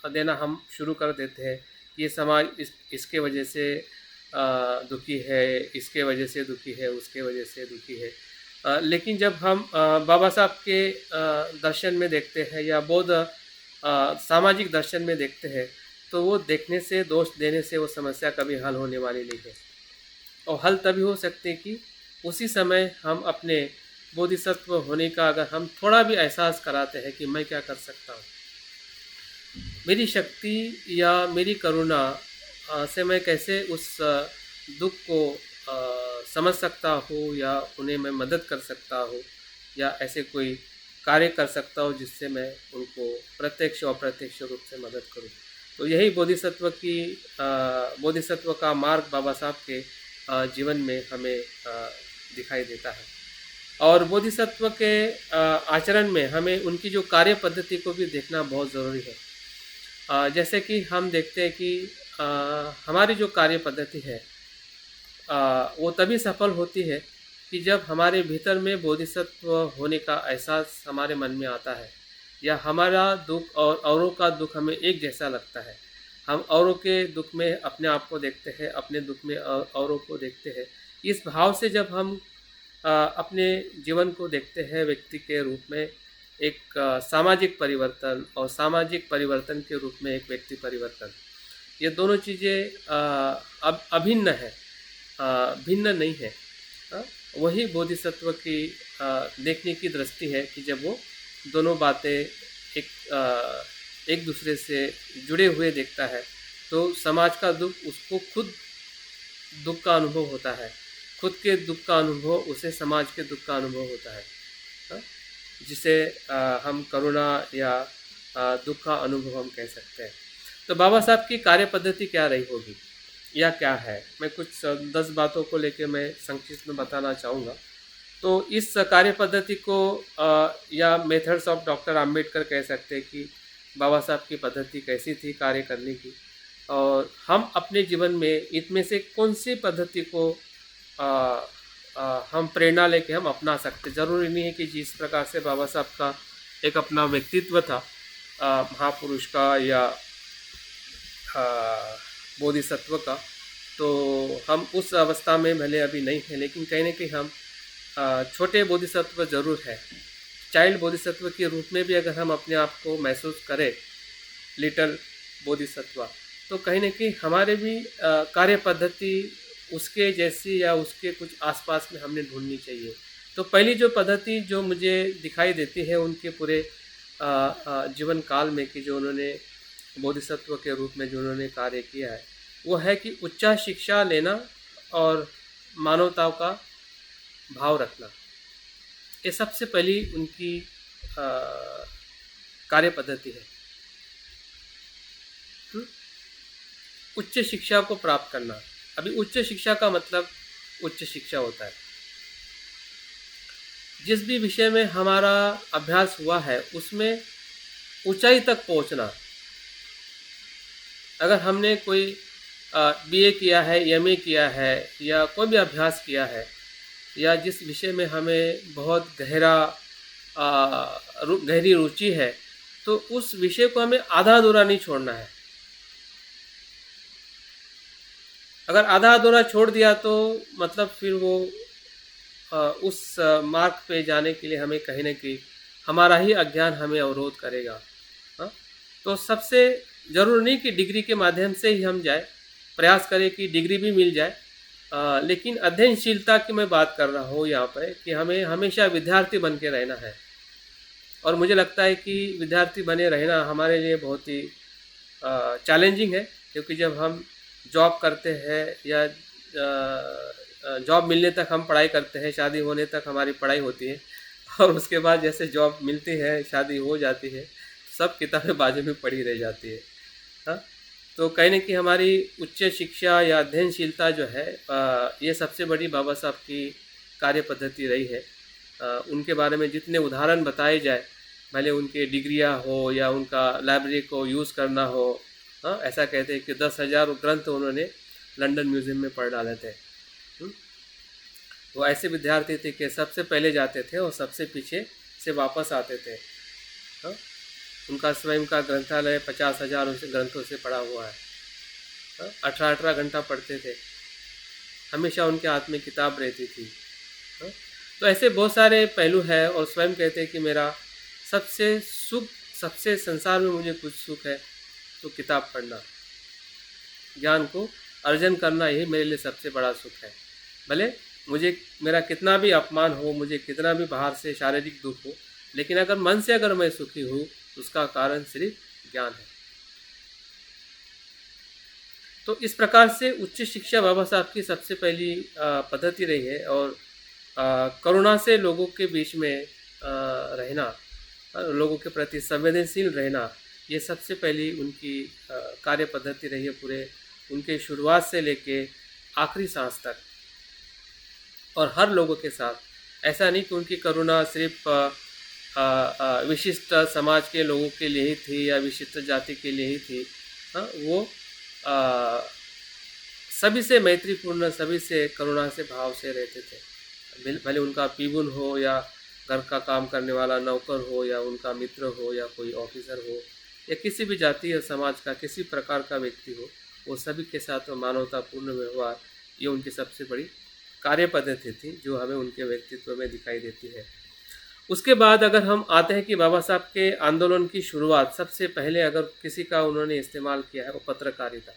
देना हम शुरू कर देते हैं। ये समाज इसके वजह से दुखी है, इसके वजह से दुखी है, उसके वजह से दुखी है। लेकिन जब हम बाबा साहब के दर्शन में देखते हैं या बौद्ध सामाजिक दर्शन में देखते हैं, तो वो देखने से, दोष देने से वो समस्या कभी हल होने वाली नहीं है। और हल तभी हो सकते हैं कि उसी समय हम अपने बोधिसत्व होने का अगर हम थोड़ा भी एहसास कराते हैं कि मैं क्या कर सकता हूँ, मेरी शक्ति या मेरी करुणा से मैं कैसे उस दुख को समझ सकता हूँ या उन्हें मैं मदद कर सकता हूँ या ऐसे कोई कार्य कर सकता हूँ जिससे मैं उनको प्रत्यक्ष और अप्रत्यक्ष रूप से मदद करूँ। तो यही बोधिसत्व का मार्ग बाबा साहब के जीवन में हमें दिखाई देता है। और बोधिसत्व के आचरण में हमें उनकी जो कार्य पद्धति को भी देखना बहुत ज़रूरी है। जैसे कि हम देखते हैं कि हमारी जो कार्य पद्धति है वो तभी सफल होती है कि जब हमारे भीतर में बोधिसत्व होने का एहसास हमारे मन में आता है, या हमारा दुख और औरों का दुख हमें एक जैसा लगता है। हम औरों के दुख में अपने आप को देखते हैं, अपने दुख में औरों को देखते हैं। इस भाव से जब हम अपने जीवन को देखते हैं व्यक्ति के रूप में, एक सामाजिक परिवर्तन और सामाजिक परिवर्तन के रूप में एक व्यक्ति परिवर्तन, ये दोनों चीज़ें अब अभिन्न है, भिन्न नहीं है। वही बोधिसत्व की देखने की दृष्टि है कि जब वो दोनों बातें एक दूसरे से जुड़े हुए देखता है, तो समाज का दुख उसको खुद दुख का अनुभव होता है, खुद के दुख का अनुभव उसे समाज के दुख का अनुभव होता है, जिसे हम करुणा या दुख का अनुभव हम कह सकते हैं। तो बाबा साहब की कार्य पद्धति क्या रही होगी या क्या है, मैं कुछ 10 बातों को लेकर मैं संक्षिप्त में बताना चाहूँगा। तो इस कार्य पद्धति को या मेथड्स ऑफ डॉक्टर आम्बेडकर कह सकते हैं कि बाबा साहब की पद्धति कैसी थी कार्य करने की, और हम अपने जीवन में इनमें से कौन सी पद्धति को हम प्रेरणा लेके हम अपना सकते। ज़रूरी नहीं है कि जिस प्रकार से बाबा साहब का एक अपना व्यक्तित्व था महापुरुष का या बोधिसत्व का, तो हम उस अवस्था में भले अभी नहीं हैं, लेकिन कहीं ना कहीं हम छोटे बोधिसत्व ज़रूर है। चाइल्ड बोधिसत्व के रूप में भी अगर हम अपने आप को महसूस करें लिटिल बोधिसत्व, तो कहीं ना कहीं हमारे भी कार्य पद्धति उसके जैसी या उसके कुछ आसपास में हमने ढूंढनी चाहिए। तो पहली जो पद्धति जो मुझे दिखाई देती है उनके पूरे जीवन काल में कि जो उन्होंने बोधिसत्व के रूप में जो उन्होंने कार्य किया है, वो है कि उच्च शिक्षा लेना और मानवता का भाव रखना। ये सबसे पहली उनकी कार्य पद्धति है। उच्च शिक्षा को प्राप्त करना। अभी उच्च शिक्षा का मतलब उच्च शिक्षा होता है जिस भी विषय में हमारा अभ्यास हुआ है उसमें ऊंचाई तक पहुंचना। अगर हमने कोई बीए किया है, एमए किया है या कोई भी अभ्यास किया है, या जिस विषय में हमें बहुत गहरी रुचि है, तो उस विषय को हमें आधा अधूरा नहीं छोड़ना है। अगर आधा अधूरा छोड़ दिया तो मतलब फिर वो उस मार्ग पे जाने के लिए हमें कहीं ना कहीं हमारा ही अज्ञान हमें अवरोध करेगा। तो सबसे ज़रूरी नहीं कि डिग्री के माध्यम से ही हम जाए, प्रयास करें कि डिग्री भी मिल जाए, लेकिन अध्ययनशीलता की मैं बात कर रहा हूँ यहाँ पर कि हमें हमेशा विद्यार्थी बन के रहना है। और मुझे लगता है कि विद्यार्थी बने रहना हमारे लिए बहुत ही चैलेंजिंग है, क्योंकि जब हम जॉब करते हैं या जॉब मिलने तक हम पढ़ाई करते हैं, शादी होने तक हमारी पढ़ाई होती है, और उसके बाद जैसे जॉब मिलती है, शादी हो जाती है, सब किताबें बाजू में पड़ी रह जाती है। हाँ, तो कहीं ना कहीं हमारी उच्च शिक्षा या अध्ययनशीलता जो है ये सबसे बड़ी बाबा साहब की कार्य पद्धति रही है। उनके बारे में जितने उदाहरण बताए जाए, भले उनके डिग्रियां हो या उनका लाइब्रेरी को यूज़ करना हो। हाँ, ऐसा कहते हैं कि 10,000 ग्रंथ उन्होंने लंदन म्यूज़ियम में पढ़ डाले थे। वो ऐसे विद्यार्थी थे कि सबसे पहले जाते थे और सबसे पीछे से वापस आते थे। हाँ, उनका स्वयं का ग्रंथालय 50,000 ग्रंथों से पढ़ा हुआ है। 18-18 घंटा पढ़ते थे, हमेशा उनके हाथ में किताब रहती थी। तो ऐसे बहुत सारे पहलू है, और स्वयं कहते हैं कि मेरा सबसे सुख, सबसे संसार में मुझे कुछ सुख है तो किताब पढ़ना, ज्ञान को अर्जन करना, यही मेरे लिए सबसे बड़ा सुख है। भले मुझे मेरा कितना भी अपमान हो, मुझे कितना भी बाहर से शारीरिक दुख हो, लेकिन अगर मन से अगर मैं सुखी हूँ उसका कारण सिर्फ ज्ञान है। तो इस प्रकार से उच्च शिक्षा बाबा साहब की सबसे पहली पद्धति रही है। और करुणा से लोगों के बीच में रहना, लोगों के प्रति संवेदनशील रहना, ये सबसे पहली उनकी कार्य पद्धति रही है पूरे उनके शुरुआत से लेके आखिरी सांस तक। और हर लोगों के साथ ऐसा नहीं कि उनकी करुणा सिर्फ विशिष्ट समाज के लोगों के लिए ही थी या विशिष्ट जाति के लिए ही थी। वो आ, सभी से मैत्रीपूर्ण, सभी से करुणा से भाव से रहते थे। भले उनका पीबुन हो या घर का काम करने वाला नौकर हो या उनका मित्र हो या कोई ऑफिसर हो या किसी भी जाति या समाज का किसी प्रकार का व्यक्ति हो, वो सभी के साथ मानवतापूर्ण व्यवहार, ये उनकी सबसे बड़ी कार्य पद्धति थी जो हमें उनके व्यक्तित्व में दिखाई देती है। उसके बाद अगर हम आते हैं कि बाबा साहब के आंदोलन की शुरुआत सबसे पहले अगर किसी का उन्होंने इस्तेमाल किया है वो पत्रकारिता।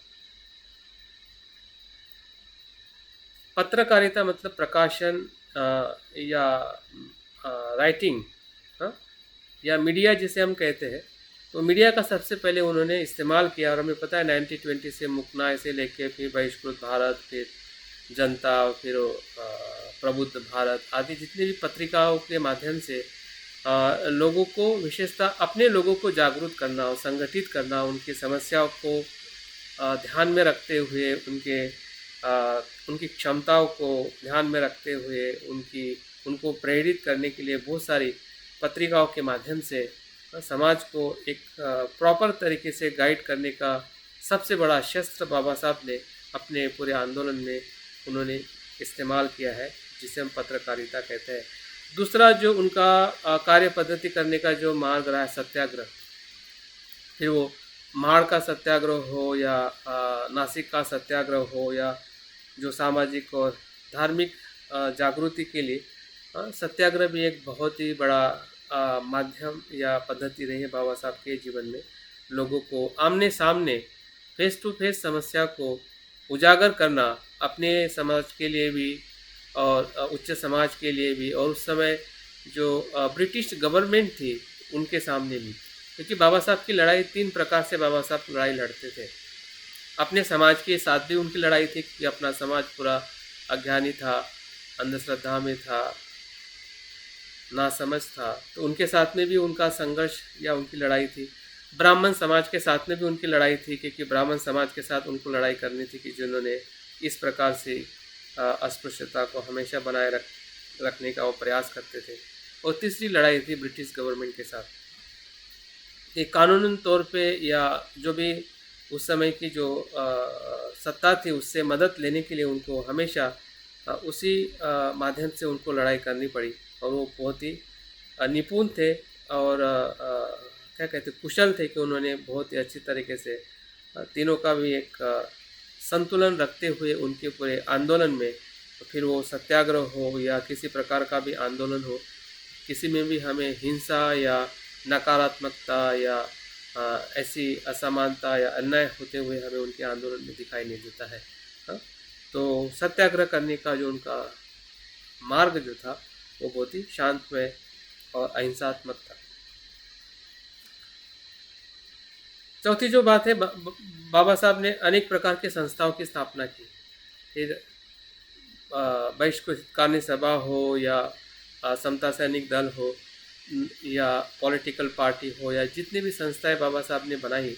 पत्रकारिता मतलब प्रकाशन या राइटिंग, या मीडिया जिसे हम कहते हैं, तो मीडिया का सबसे पहले उन्होंने इस्तेमाल किया। और हमें पता है 1920 से मुकनाय से लेके फिर बहिष्कृत भारत, फिर जनता, फिर प्रबुद्ध भारत आदि जितनी भी पत्रिकाओं के माध्यम से लोगों को, विशेषतः अपने लोगों को जागरूक करना और संगठित करना, उनकी समस्याओं को ध्यान में रखते हुए, उनकी क्षमताओं को ध्यान में रखते हुए उनको प्रेरित करने के लिए बहुत सारी पत्रिकाओं के माध्यम से समाज को एक प्रॉपर तरीके से गाइड करने का सबसे बड़ा शस्त्र बाबा साहब ने अपने पूरे आंदोलन में उन्होंने इस्तेमाल किया है, जिसे हम पत्रकारिता कहते हैं। दूसरा जो उनका कार्य पद्धति करने का जो मार्ग रहा है सत्याग्रह, फिर वो महाड़ का सत्याग्रह हो या नासिक का सत्याग्रह हो या जो सामाजिक और धार्मिक जागृति के लिए सत्याग्रह भी एक बहुत ही बड़ा माध्यम या पद्धति रही है बाबा साहब के जीवन में। लोगों को आमने सामने फेस टू फेस समस्या को उजागर करना, अपने समाज के लिए भी और उच्च समाज के लिए भी, और उस समय जो ब्रिटिश गवर्नमेंट थी उनके सामने भी, क्योंकि बाबा साहब की लड़ाई 3 प्रकार से बाबा साहब लड़ाई लड़ते थे। अपने समाज के साथ भी उनकी लड़ाई थी कि अपना समाज पूरा अज्ञानी था, अंधश्रद्धा में था, नासमझ था, तो उनके साथ में भी उनका संघर्ष या उनकी लड़ाई थी। ब्राह्मण समाज के साथ में भी उनकी लड़ाई थी, क्योंकि ब्राह्मण समाज के साथ उनको लड़ाई करनी थी कि जिन्होंने इस प्रकार से अस्पृश्यता को हमेशा बनाए रखने का वो प्रयास करते थे। और तीसरी लड़ाई थी ब्रिटिश गवर्नमेंट के साथ। एक कानूनन तौर पे या जो भी उस समय की जो सत्ता थी उससे मदद लेने के लिए उनको हमेशा उसी माध्यम से उनको लड़ाई करनी पड़ी। और वो बहुत ही निपुण थे और क्या कहते कुशल थे कि उन्होंने बहुत ही अच्छी तरीके से तीनों का भी एक संतुलन रखते हुए उनके पूरे आंदोलन में, फिर वो सत्याग्रह हो या किसी प्रकार का भी आंदोलन हो, किसी में भी हमें हिंसा या नकारात्मकता या ऐसी असमानता या अन्याय होते हुए हमें उनके आंदोलन में दिखाई नहीं देता है। तो सत्याग्रह करने का जो उनका मार्ग जो था वो बहुत ही शांतमय और अहिंसात्मक था। चौथी जो बात है, बाबा साहब ने अनेक प्रकार के संस्थाओं की स्थापना की। फिर बहिष्कृतकानी सभा हो या समता सैनिक दल हो या पॉलिटिकल पार्टी हो या जितनी भी संस्थाएं बाबा साहब ने बनाई,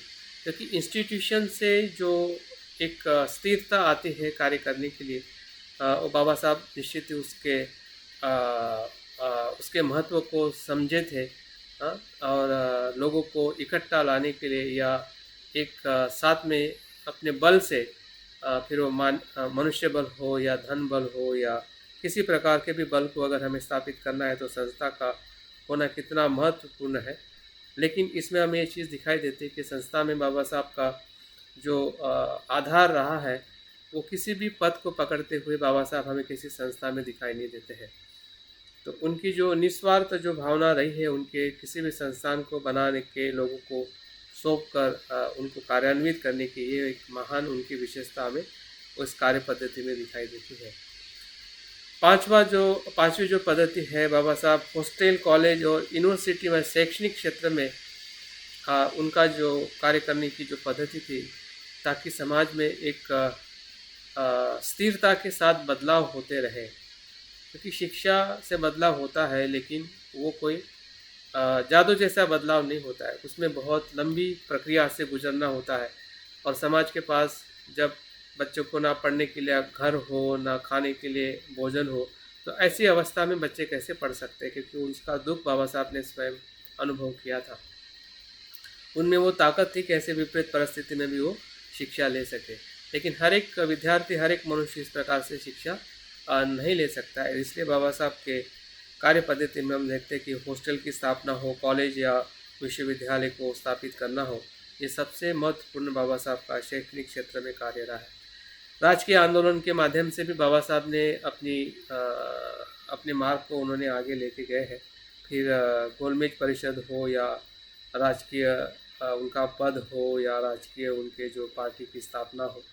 क्योंकि इंस्टीट्यूशन से जो एक स्थिरता आती है कार्य करने के लिए, वो बाबा साहब निश्चित ही उसके महत्व को समझे थे। और लोगों को इकट्ठा लाने के लिए या एक साथ में अपने बल से, फिर वो मनुष्य बल हो या धन बल हो या किसी प्रकार के भी बल को अगर हमें स्थापित करना है तो संस्था का होना कितना महत्वपूर्ण है। लेकिन इसमें हमें ये चीज़ दिखाई देती है कि संस्था में बाबा साहब का जो आधार रहा है वो किसी भी पद को पकड़ते हुए बाबा साहब हमें किसी संस्था में दिखाई नहीं देते हैं। तो उनकी जो निस्वार्थ जो भावना रही है, उनके किसी भी संस्थान को बनाने के, लोगों को सौंप कर उनको कार्यान्वित करने की, ये एक महान उनकी विशेषता हमें उस कार्य पद्धति में दिखाई देती है। पांचवी जो पद्धति है, बाबा साहब हॉस्टल, कॉलेज और यूनिवर्सिटी में शैक्षणिक क्षेत्र में उनका जो कार्य करने की जो पद्धति थी, ताकि समाज में एक स्थिरता के साथ बदलाव होते रहे। क्योंकि शिक्षा से बदलाव होता है लेकिन वो कोई जादू जैसा बदलाव नहीं होता है, उसमें बहुत लंबी प्रक्रिया से गुजरना होता है। और समाज के पास जब बच्चों को ना पढ़ने के लिए घर हो, ना खाने के लिए भोजन हो, तो ऐसी अवस्था में बच्चे कैसे पढ़ सकते हैं, क्योंकि उसका दुख बाबा साहब ने स्वयं अनुभव किया था। उनमें वो ताकत थी कि ऐसे विपरीत परिस्थिति में भी वो शिक्षा ले सके। लेकिन हर एक विद्यार्थी, हर एक मनुष्य इस प्रकार से शिक्षा नहीं ले सकता है। इसलिए बाबा साहब के कार्य पद्धति में हम देखते हैं कि हॉस्टल की स्थापना हो, कॉलेज या विश्वविद्यालय को स्थापित करना हो, ये सबसे महत्वपूर्ण बाबा साहब का शैक्षणिक क्षेत्र में कार्य रहा है। राजकीय आंदोलन के माध्यम से भी बाबा साहब ने अपने मार्ग को उन्होंने आगे लेके गए हैं। फिर गोलमेज परिषद हो या राजकीय उनका पद हो या राजकीय उनके जो पार्टी की स्थापना हो,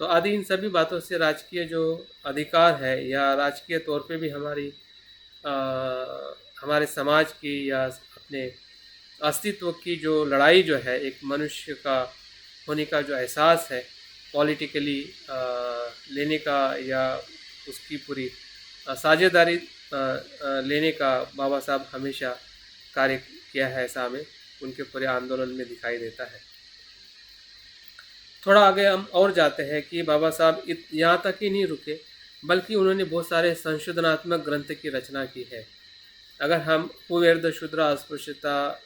तो आदि इन सभी बातों से राजकीय जो अधिकार है या राजकीय तौर पे भी हमारे समाज की या अपने अस्तित्व की जो लड़ाई जो है, एक मनुष्य का होने का जो एहसास है, पॉलिटिकली लेने का या उसकी पूरी साझेदारी लेने का बाबा साहब हमेशा कार्य किया है। ऐसा हमें उनके पूरे आंदोलन में दिखाई देता है। थोड़ा आगे हम और जाते हैं कि बाबा साहब यहाँ तक ही नहीं रुके, बल्कि उन्होंने बहुत सारे संशोधनात्मक ग्रंथ की रचना की है। अगर हम हु वेर द शूद्र, अस्पृश्यता,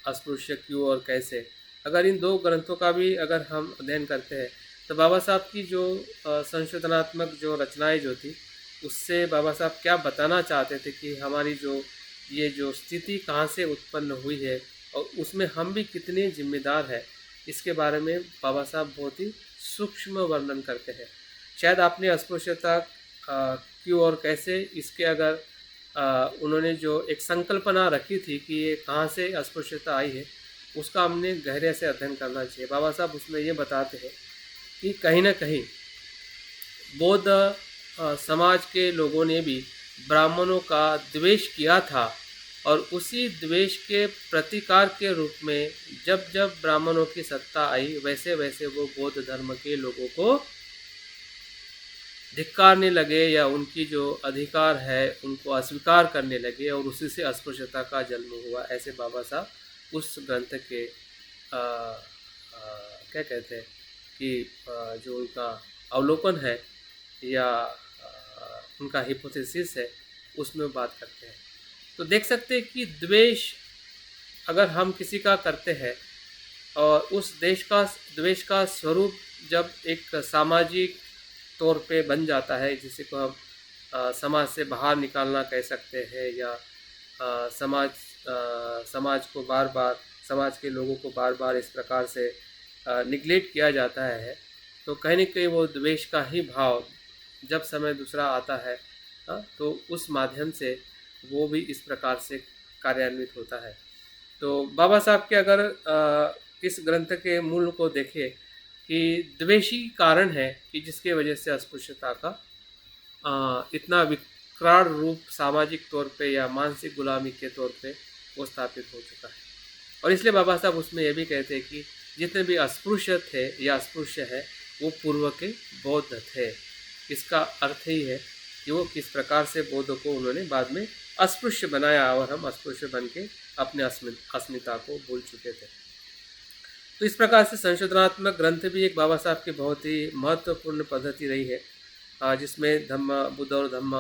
अस्पृश्य क्यों और कैसे, अगर इन दो ग्रंथों का भी अगर हम अध्ययन करते हैं, तो बाबा साहब की जो संशोधनात्मक जो रचनाएं जो थी, उससे बाबा साहब क्या बताना चाहते थे कि हमारी जो ये जो स्थिति कहाँ से उत्पन्न हुई है और उसमें हम भी कितने जिम्मेदार हैं, इसके बारे में बाबा साहब बहुत ही सूक्ष्म वर्णन करते हैं। शायद आपने अस्पृश्यता क्यों और कैसे, इसके अगर उन्होंने जो एक संकल्पना रखी थी कि ये कहाँ से अस्पृश्यता आई है, उसका हमने गहरे से अध्ययन करना चाहिए। बाबा साहब उसमें ये बताते हैं कि कहीं ना कहीं बौद्ध समाज के लोगों ने भी ब्राह्मणों का द्वेष किया था, और उसी द्वेष के प्रतिकार के रूप में जब जब ब्राह्मणों की सत्ता आई, वैसे वैसे वो बौद्ध धर्म के लोगों को धिक्कारने लगे या उनकी जो अधिकार है उनको अस्वीकार करने लगे, और उसी से अस्पृश्यता का जन्म हुआ। ऐसे बाबा साहब उस ग्रंथ के क्या कहते हैं कि जो उनका अवलोकन है या उनका हिपोथेसिस है, उसमें बात करते हैं। तो देख सकते हैं कि द्वेष अगर हम किसी का करते हैं और उस द्वेष का स्वरूप जब एक सामाजिक तौर पे बन जाता है, जिसे को हम समाज से बाहर निकालना कह सकते हैं, या समाज को बार बार, समाज के लोगों को बार बार इस प्रकार से निगलेक्ट किया जाता है, तो कहीं न कहीं वो द्वेष का ही भाव जब समय दूसरा आता है, तो उस माध्यम से वो भी इस प्रकार से कार्यान्वित होता है। तो बाबा साहब के अगर इस ग्रंथ के मूल को देखें कि द्वेषी कारण है कि जिसके वजह से अस्पृश्यता का इतना विकराल रूप सामाजिक तौर पे या मानसिक गुलामी के तौर पे वो स्थापित हो चुका है। और इसलिए बाबा साहब उसमें ये भी कहते हैं कि जितने भी अस्पृश्य थे या अस्पृश्य है, वो पूर्व के बौद्ध थे। इसका अर्थ ही है कि वो किस प्रकार से बौद्ध को उन्होंने बाद में अस्पृश्य बनाया और हम अस्पृश्य बन के अपने अस्मिता को भूल चुके थे। तो इस प्रकार से संशोधनात्मक ग्रंथ भी एक बाबा साहब की बहुत ही महत्वपूर्ण पद्धति रही है, जिसमें धम्म, बुद्ध और धम्म,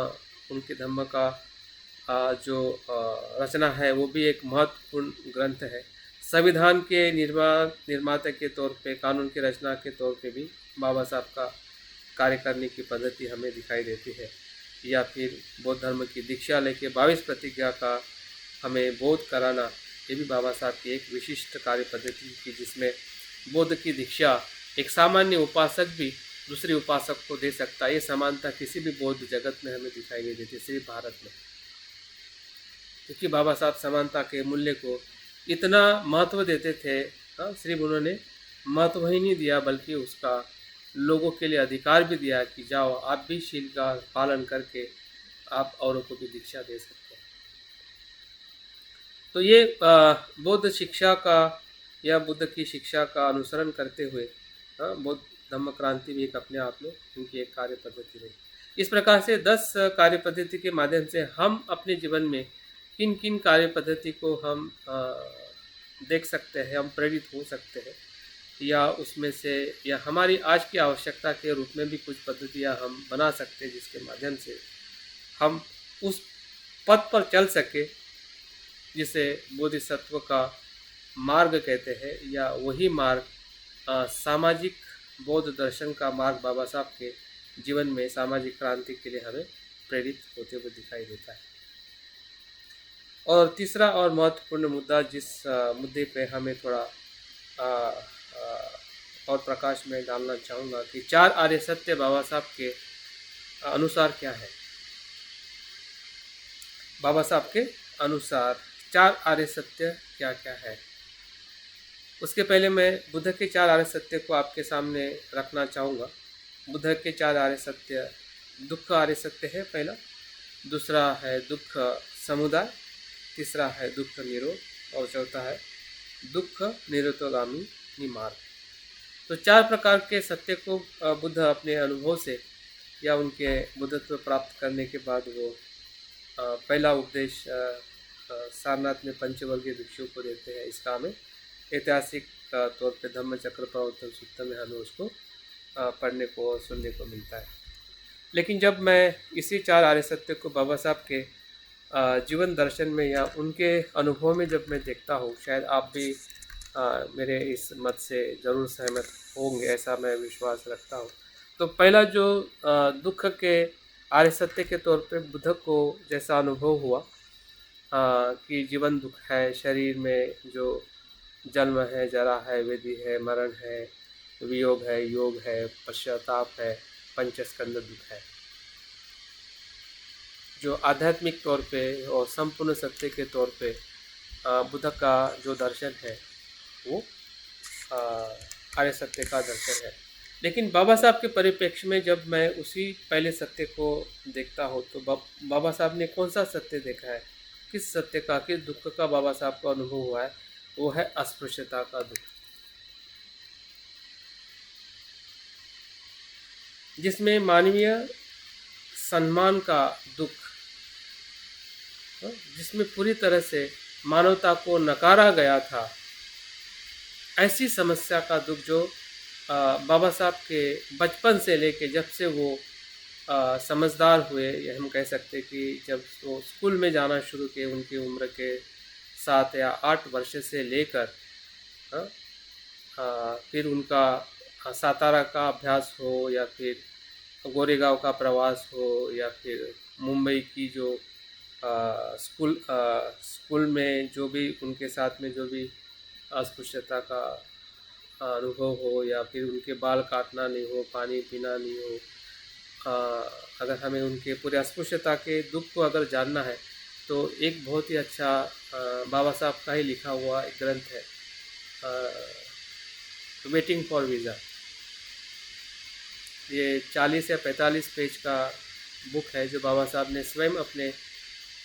उनके धम्म का जो रचना है वो भी एक महत्वपूर्ण ग्रंथ है। संविधान के निर्माता के तौर पे, कानून की रचना के तौर पे भी बाबा साहब का कार्य करने की पद्धति हमें दिखाई देती है। या फिर बौद्ध धर्म की दीक्षा लेके 22 प्रतिज्ञा का हमें बोध कराना, ये भी बाबा साहब की एक विशिष्ट कार्य पद्धति थी, जिसमें बौद्ध की दीक्षा एक सामान्य उपासक भी दूसरे उपासक को दे सकता है। ये समानता किसी भी बौद्ध जगत में हमें दिखाई नहीं देती, सिर्फ भारत में, क्योंकि बाबा साहब समानता के मूल्य को इतना महत्व देते थे। सिर्फ उन्होंने महत्व ही नहीं दिया, बल्कि उसका लोगों के लिए अधिकार भी दिया कि जाओ आप भी शील का पालन करके आप औरों को भी दीक्षा दे सकते हैं। तो ये बौद्ध शिक्षा का या बुद्ध की शिक्षा का अनुसरण करते हुए बौद्ध धम्म क्रांति भी एक अपने आप में उनकी एक कार्य पद्धति रही। इस प्रकार से 10 कार्य पद्धति के माध्यम से हम अपने जीवन में किन किन कार्य पद्धति को हम देख सकते हैं, हम प्रेरित हो सकते हैं, या उसमें से या हमारी आज की आवश्यकता के रूप में भी कुछ पद्धतियाँ हम बना सकते हैं जिसके माध्यम से हम उस पथ पर चल सके जिसे बोधिसत्व का मार्ग कहते हैं, या वही मार्ग सामाजिक बौद्ध दर्शन का मार्ग बाबा साहब के जीवन में सामाजिक क्रांति के लिए हमें प्रेरित होते हुए दिखाई देता है। और तीसरा और महत्वपूर्ण मुद्दा जिस मुद्दे पे हमें थोड़ा आ, आ, और प्रकाश में डालना चाहूँगा कि 4 आर्य सत्य बाबा साहब के अनुसार क्या है। बाबा साहब के अनुसार 4 आर्य सत्य क्या क्या है। उसके पहले मैं बुद्ध के 4 आर्य सत्य को आपके सामने रखना चाहूँगा। बुद्ध के 4 आर्य सत्य, दुख आर्य सत्य है पहला, दूसरा है दुख समुदाय, तीसरा है दुख निरोध और चौथा है दुख निरोधगामी मार्ग। तो 4 प्रकार के सत्य को बुद्ध अपने अनुभव से या उनके बुद्धत्व प्राप्त करने के बाद वो पहला उपदेश सारनाथ में पंचवर्गीय भिक्षुओं को देते हैं। इसका हमें ऐतिहासिक तौर पे धम्मचक्र प्रवर्तन सूत्र में हमें उसको पढ़ने को और सुनने को मिलता है। लेकिन जब मैं इसी 4 आर्य सत्य को बाबा साहब के जीवन दर्शन में या उनके अनुभव में जब मैं देखता हूँ, शायद आप भी मेरे इस मत से ज़रूर सहमत होंगे, ऐसा मैं विश्वास रखता हूँ। तो पहला जो दुख के आर्य सत्य के तौर पे बुद्ध को जैसा अनुभव हुआ कि जीवन दुख है, शरीर में जो जन्म है, जरा है, वेदी है, मरण है, वियोग है, योग है, पश्चाताप है, पंचस्कंद दुख है। जो आध्यात्मिक तौर पे और संपूर्ण सत्य के तौर पे बुद्ध का जो दर्शन है वो आर्य सत्य का दर्शन है। लेकिन बाबा साहब के परिप्रेक्ष्य में जब मैं उसी पहले सत्य को देखता हूँ तो बाबा साहब ने कौन सा सत्य देखा है, किस सत्य का, किस दुख का बाबा साहब को अनुभव हुआ है, वो है अस्पृश्यता का दुख, जिसमें मानवीय सम्मान का दुख, जिसमें पूरी तरह से मानवता को नकारा गया था, ऐसी समस्या का दुख जो बाबा साहब के बचपन से लेके जब से वो समझदार हुए, या हम कह सकते कि जब वो स्कूल में जाना शुरू किए, उनकी उम्र के 7 या 8 वर्ष से लेकर फिर उनका सातारा का अभ्यास हो, या फिर गोरेगांव का प्रवास हो, या फिर मुंबई की जो स्कूल में जो भी उनके साथ में जो भी अस्पृश्यता का अनुभव हो, या फिर उनके बाल काटना नहीं हो, पानी पीना नहीं हो, अगर हमें उनके पूरे अस्पृश्यता के दुख को अगर जानना है तो एक बहुत ही अच्छा बाबा साहब का ही लिखा हुआ एक ग्रंथ है, वेटिंग फॉर वीज़ा। ये 40 या 45 पेज का बुक है जो बाबा साहब ने स्वयं अपने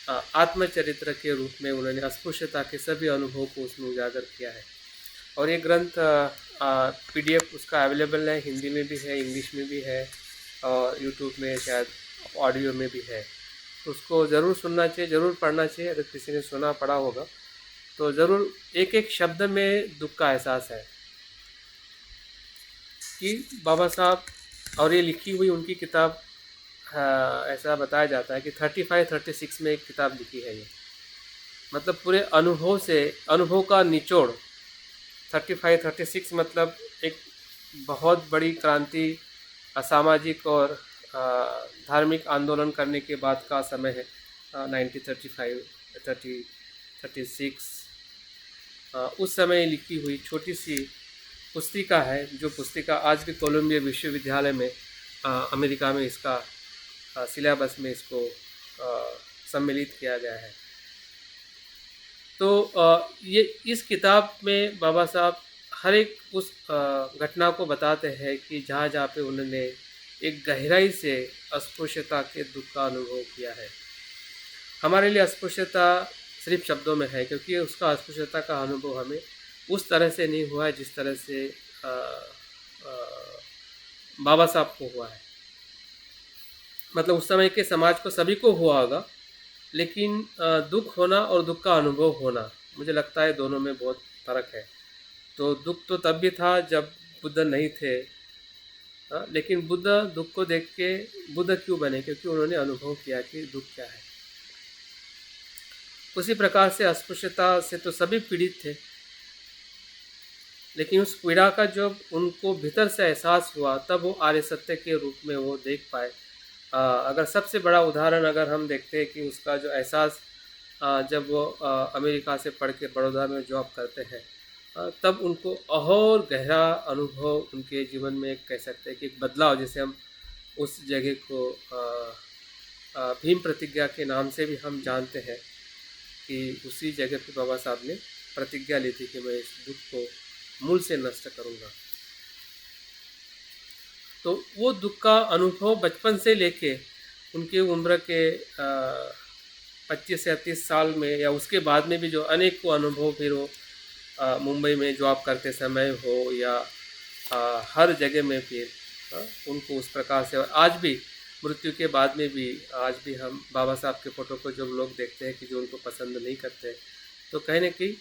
आत्मचरित्र के रूप में उन्होंने अस्पृश्यता के सभी अनुभव को उसमें उजागर किया है। और ये ग्रंथ PDF उसका अवेलेबल है, हिंदी में भी है, इंग्लिश में भी है, और यूट्यूब में शायद ऑडियो में भी है। तो उसको ज़रूर सुनना चाहिए, ज़रूर पढ़ना चाहिए। अगर किसी ने सुना पढ़ा होगा तो ज़रूर एक एक शब्द में दुख का एहसास है कि बाबा साहब, और ये लिखी हुई उनकी किताब, ऐसा बताया जाता है कि 35-36 में एक किताब लिखी है ये, मतलब पूरे अनुभव से, अनुभव का निचोड़। 35-36 मतलब एक बहुत बड़ी क्रांति, सामाजिक और धार्मिक आंदोलन करने के बाद का समय है। 1935-36 उस समय लिखी हुई छोटी सी पुस्तिका है, जो पुस्तिका आज के कोलंबिया विश्वविद्यालय में अमेरिका में इसका सिलेबस में इसको सम्मिलित किया गया है। तो ये इस किताब में बाबा साहब हर एक उस घटना को बताते हैं कि जहाँ जहाँ पे उन्होंने एक गहराई से अस्पृश्यता के दुख का अनुभव किया है। हमारे लिए अस्पृश्यता सिर्फ शब्दों में है, क्योंकि उसका अस्पृश्यता का अनुभव हमें उस तरह से नहीं हुआ है जिस तरह से बाबा साहब को हुआ है। मतलब उस समय के समाज को सभी को हुआ होगा, लेकिन दुख होना और दुख का अनुभव होना, मुझे लगता है दोनों में बहुत फ़र्क है। तो दुख तो तब भी था जब बुद्ध नहीं थे, लेकिन बुद्ध दुख को देख के बुद्ध क्यों बने? क्योंकि उन्होंने अनुभव किया कि दुख क्या है। उसी प्रकार से अस्पृश्यता से तो सभी पीड़ित थे, लेकिन उस पीड़ा का जब उनको भीतर से एहसास हुआ तब वो आर्य सत्य के रूप में वो देख पाए। अगर सबसे बड़ा उदाहरण अगर हम देखते हैं कि उसका जो एहसास जब वो अमेरिका से पढ़ के बड़ौदा में जॉब करते हैं, तब उनको और गहरा अनुभव उनके जीवन में कह सकते हैं कि एक बदलाव, जैसे हम उस जगह को भीम प्रतिज्ञा के नाम से भी हम जानते हैं कि उसी जगह पे बाबा साहब ने प्रतिज्ञा ली थी कि मैं इस दुख को मूल से नष्ट करूँगा। तो वो दुख का अनुभव बचपन से लेके उनकी उम्र के 25 या 30 साल में या उसके बाद में भी जो अनेक को अनुभव, फिर वो मुंबई में जॉब करते समय हो या हर जगह में, फिर उनको उस प्रकार से, और आज भी मृत्यु के बाद में भी आज भी हम बाबा साहब के फ़ोटो को जब लोग देखते हैं कि जो उनको पसंद नहीं करते, तो कहीं न कहीं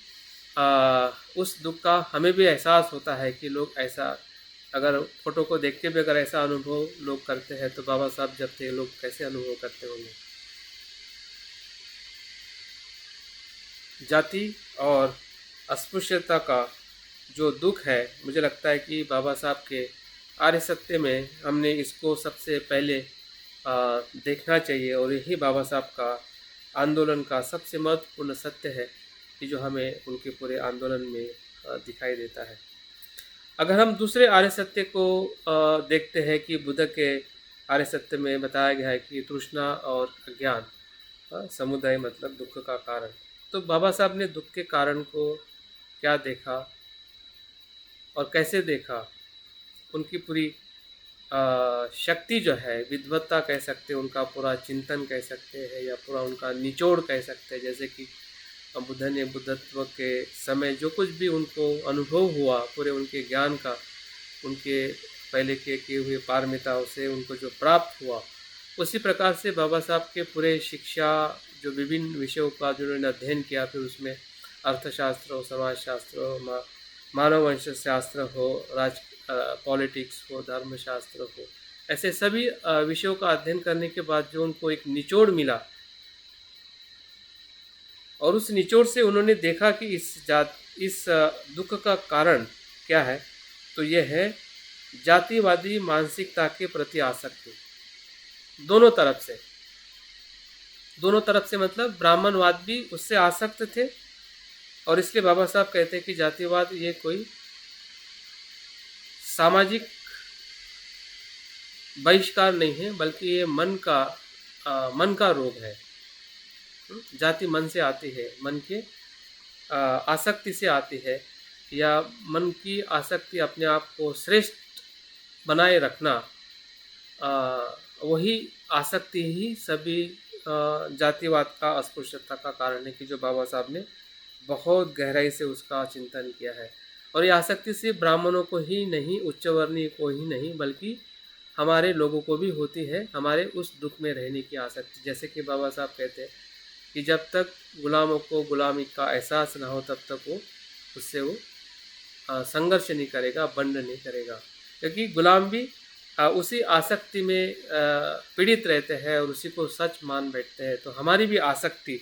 उस दुख का हमें भी एहसास होता है कि लोग ऐसा, अगर फ़ोटो को देख के भी अगर ऐसा अनुभव लोग करते हैं तो बाबा साहब जब थे लोग कैसे अनुभव करते होंगे। जाति और अस्पृश्यता का जो दुख है, मुझे लगता है कि बाबा साहब के आर्य सत्य में हमने इसको सबसे पहले देखना चाहिए, और यही बाबा साहब का आंदोलन का सबसे महत्वपूर्ण सत्य है कि जो हमें उनके पूरे आंदोलन में दिखाई देता है। अगर हम दूसरे आर्य सत्य को देखते हैं कि बुद्ध के आर्य सत्य में बताया गया है कि तृष्णा और अज्ञान समुदाय मतलब दुख का कारण, तो बाबा साहब ने दुख के कारण को क्या देखा और कैसे देखा, उनकी पूरी शक्ति जो है, विद्वत्ता कह सकते हैं, उनका पूरा चिंतन कह सकते हैं या पूरा उनका निचोड़ कह सकते हैं। जैसे कि बुद्ध ने बुद्धत्व के समय जो कुछ भी उनको अनुभव हुआ पूरे उनके ज्ञान का, उनके पहले के किए हुए पारमिताओं से उनको जो प्राप्त हुआ, उसी प्रकार से बाबा साहब के पूरे शिक्षा जो विभिन्न विषयों का जो उन्होंने अध्ययन किया, फिर उसमें अर्थशास्त्र हो, समाजशास्त्र हो, मानव वंश शास्त्र हो, पॉलिटिक्स हो, धर्मशास्त्र हो, ऐसे सभी विषयों का अध्ययन करने के बाद जो उनको एक निचोड़ मिला, और उस निचोड़ से उन्होंने देखा कि इस दुख का कारण क्या है, तो यह है जातिवादी मानसिकता के प्रति आसक्ति। दोनों तरफ से मतलब ब्राह्मणवाद भी उससे आसक्त थे, और इसलिए बाबा साहब कहते हैं कि जातिवाद ये कोई सामाजिक बहिष्कार नहीं है, बल्कि ये मन का रोग है। जाति मन से आती है, मन के आसक्ति से आती है, या मन की आसक्ति अपने आप को श्रेष्ठ बनाए रखना, वही आसक्ति ही सभी जातिवाद का, अस्पृश्यता का कारण है, कि जो बाबा साहब ने बहुत गहराई से उसका चिंतन किया है। और ये आसक्ति सिर्फ ब्राह्मणों को ही नहीं, उच्च वर्णीय को ही नहीं, बल्कि हमारे लोगों को भी होती है, हमारे उस दुख में रहने की आसक्ति। जैसे कि बाबा साहब कहते हैं कि जब तक गुलामों को गुलामी का एहसास ना हो तब तक वो उससे वो संघर्ष नहीं करेगा, बंड नहीं करेगा, क्योंकि गुलाम भी उसी आसक्ति में पीड़ित रहते हैं और उसी को सच मान बैठते हैं। तो हमारी भी आसक्ति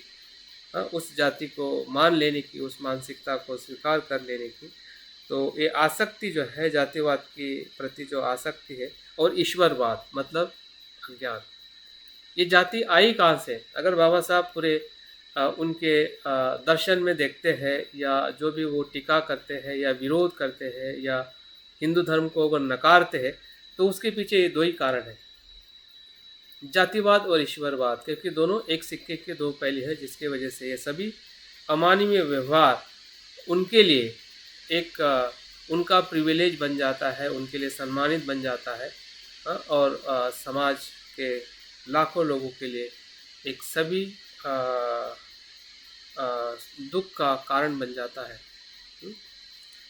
उस जाति को मान लेने की, उस मानसिकता को स्वीकार कर लेने की, तो ये आसक्ति जो है, जातिवाद के प्रति जो आसक्ति है, और ईश्वरवाद मतलब अज्ञान, ये जाति आई कहाँ से? अगर बाबा साहब पूरे उनके दर्शन में देखते हैं, या जो भी वो टीका करते हैं या विरोध करते हैं या हिंदू धर्म को अगर नकारते हैं, तो उसके पीछे ये दो ही कारण हैं, जातिवाद और ईश्वरवाद, क्योंकि दोनों एक सिक्के के दो पहलू हैं, जिसके वजह से ये सभी अमानवीय व्यवहार उनके लिए एक उनका प्रिविलेज बन जाता है, उनके लिए सम्मानित बन जाता है, और समाज के लाखों लोगों के लिए एक सभी दुख का कारण बन जाता है।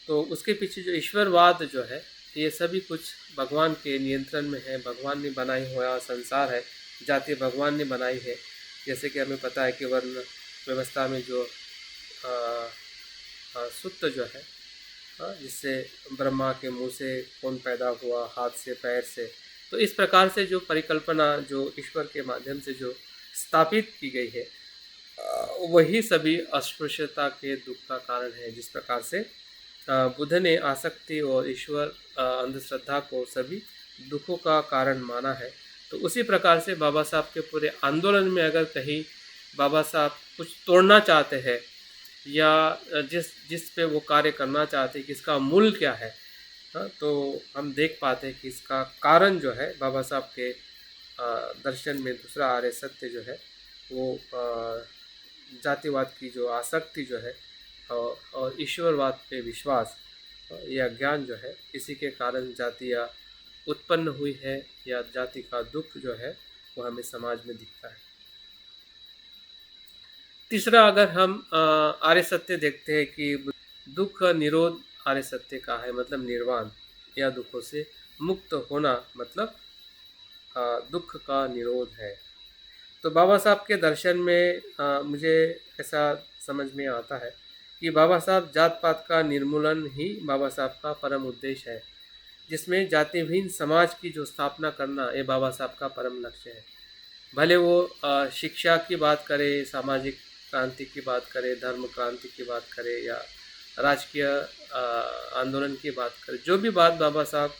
तो उसके पीछे जो ईश्वरवाद जो है, ये सभी कुछ भगवान के नियंत्रण में है, भगवान ने बनाई हुआ संसार है, जाति भगवान ने बनाई है, जैसे कि हमें पता है कि वर्ण व्यवस्था में जो सूत्र जो है, जिससे ब्रह्मा के मुंह से कौन पैदा हुआ, हाथ से, पैर से, तो इस प्रकार से जो परिकल्पना जो ईश्वर के माध्यम से जो स्थापित की गई है, वही सभी अस्पृश्यता के दुख का कारण है। जिस प्रकार से बुद्ध ने आसक्ति और ईश्वर अंधश्रद्धा को सभी दुखों का कारण माना है, तो उसी प्रकार से बाबा साहब के पूरे आंदोलन में अगर कहीं बाबा साहब कुछ तोड़ना चाहते हैं या जिस पे वो कार्य करना चाहते हैं कि इसका मूल क्या है, तो हम देख पाते हैं कि इसका कारण जो है बाबा साहब के दर्शन में दूसरा आर्य सत्य जो है वो जातिवाद की जो आसक्ति जो है और ईश्वरवाद पे विश्वास या ज्ञान जो है, इसी के कारण जातियाँ उत्पन्न हुई है या जाति का दुख जो है वो हमें समाज में दिखता है। तीसरा, अगर हम आर्य सत्य देखते हैं कि दुख निरोध आर्य सत्य का है, मतलब निर्वाण या दुखों से मुक्त होना मतलब दुख का निरोध है। तो बाबा साहब के दर्शन में मुझे ऐसा समझ में आता है कि बाबा साहब जात पात का निर्मूलन ही बाबा साहब का परम उद्देश्य है, जिसमें जातिहीन समाज की जो स्थापना करना ये बाबा साहब का परम लक्ष्य है। भले वो शिक्षा की बात करे, सामाजिक क्रांति की बात करे, धर्म क्रांति की बात करे या राजकीय आंदोलन की बात करे, जो भी बात बाबा साहब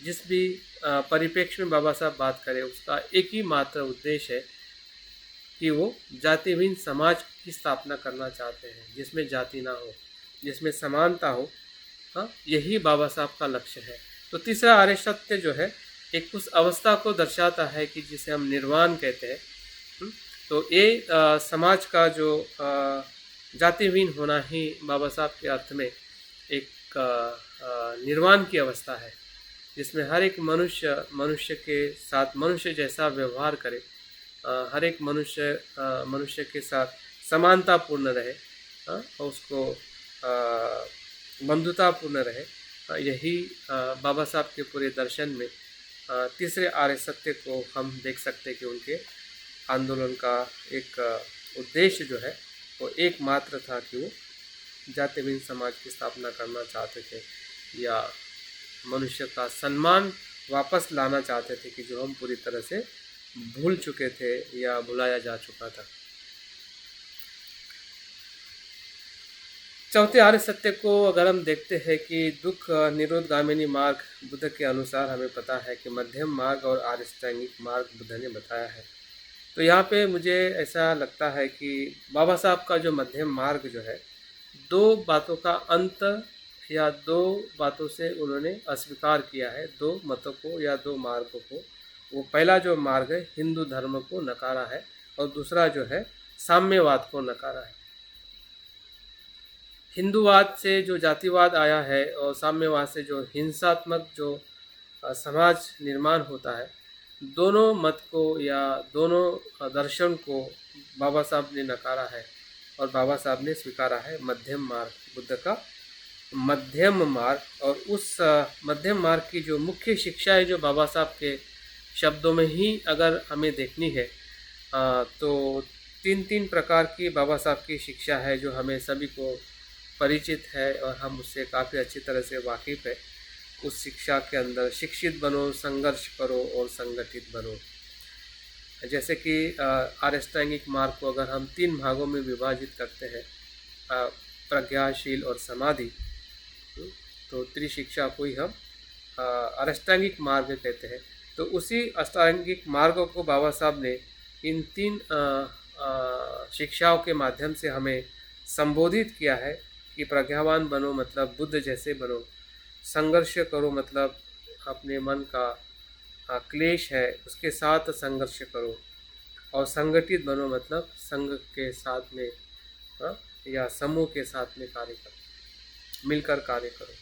जिस भी परिप्रेक्ष्य में बाबा साहब बात करें, उसका एक ही मात्र उद्देश्य है कि वो जातिहीन समाज की स्थापना करना चाहते हैं, जिसमें जाति ना हो, जिसमें समानता हो। यही बाबा साहब का लक्ष्य है। तो तीसरा आर्य सत्य जो है एक उस अवस्था को दर्शाता है कि जिसे हम निर्वाण कहते हैं। तो ये समाज का जो जातिहीन होना ही बाबा साहब के अर्थ में एक निर्वाण की अवस्था है, जिसमें हर एक मनुष्य के साथ मनुष्य जैसा व्यवहार करे, हर एक मनुष्य के साथ समानतापूर्ण रहे और उसको बंधुतापूर्ण रहे। यही बाबा साहब के पूरे दर्शन में तीसरे आर्य सत्य को हम देख सकते हैं कि उनके आंदोलन का एक उद्देश्य जो है वो एकमात्र था कि वो जातिहीन समाज की स्थापना करना चाहते थे या मनुष्य का सम्मान वापस लाना चाहते थे कि जो हम पूरी तरह से भूल चुके थे या भुलाया जा चुका था। चौथे आर्य सत्य को अगर हम देखते हैं कि दुख निरोधगामिनी मार्ग बुद्ध के अनुसार हमें पता है कि मध्यम मार्ग और आर्यष्टांगिक मार्ग बुद्ध ने बताया है। तो यहाँ पे मुझे ऐसा लगता है कि बाबा साहब का जो मध्यम मार्ग जो है, दो बातों का अंत या दो बातों से उन्होंने अस्वीकार किया है, दो मतों को या दो मार्गों को। वो पहला जो मार्ग है हिंदू धर्म को नकारा है और दूसरा जो है साम्यवाद को नकारा है। हिंदूवाद से जो जातिवाद आया है और साम्यवाद से जो हिंसात्मक जो समाज निर्माण होता है, दोनों मत को या दोनों दर्शन को बाबा साहब ने नकारा है और बाबा साहब ने स्वीकारा है मध्यम मार्ग, बुद्ध का मध्यम मार्ग। और उस मध्यम मार्ग की जो मुख्य शिक्षा है जो बाबा साहब के शब्दों में ही अगर हमें देखनी है तो तीन प्रकार की बाबा साहब की शिक्षा है जो हमें सभी को परिचित है और हम उससे काफ़ी अच्छी तरह से वाकिफ़ है। उस शिक्षा के अंदर शिक्षित बनो, संघर्ष करो और संगठित बनो। जैसे कि आर्यष्टांगिक मार्ग को अगर हम 3 भागों में विभाजित करते हैं, प्रज्ञाशील और समाधि, तो त्रिशिक्षा को ही हम आर्यष्टांगिक मार्ग कहते हैं। तो उसी अष्टांगिक मार्गों को बाबा साहब ने इन 3 शिक्षाओं के माध्यम से हमें संबोधित किया है कि प्रज्ञावान बनो मतलब बुद्ध जैसे बनो, संघर्ष करो मतलब अपने मन का क्लेश है उसके साथ संघर्ष करो, और संगठित बनो मतलब संघ के साथ में या समूह के साथ में कार्य करो, मिलकर कार्य करो।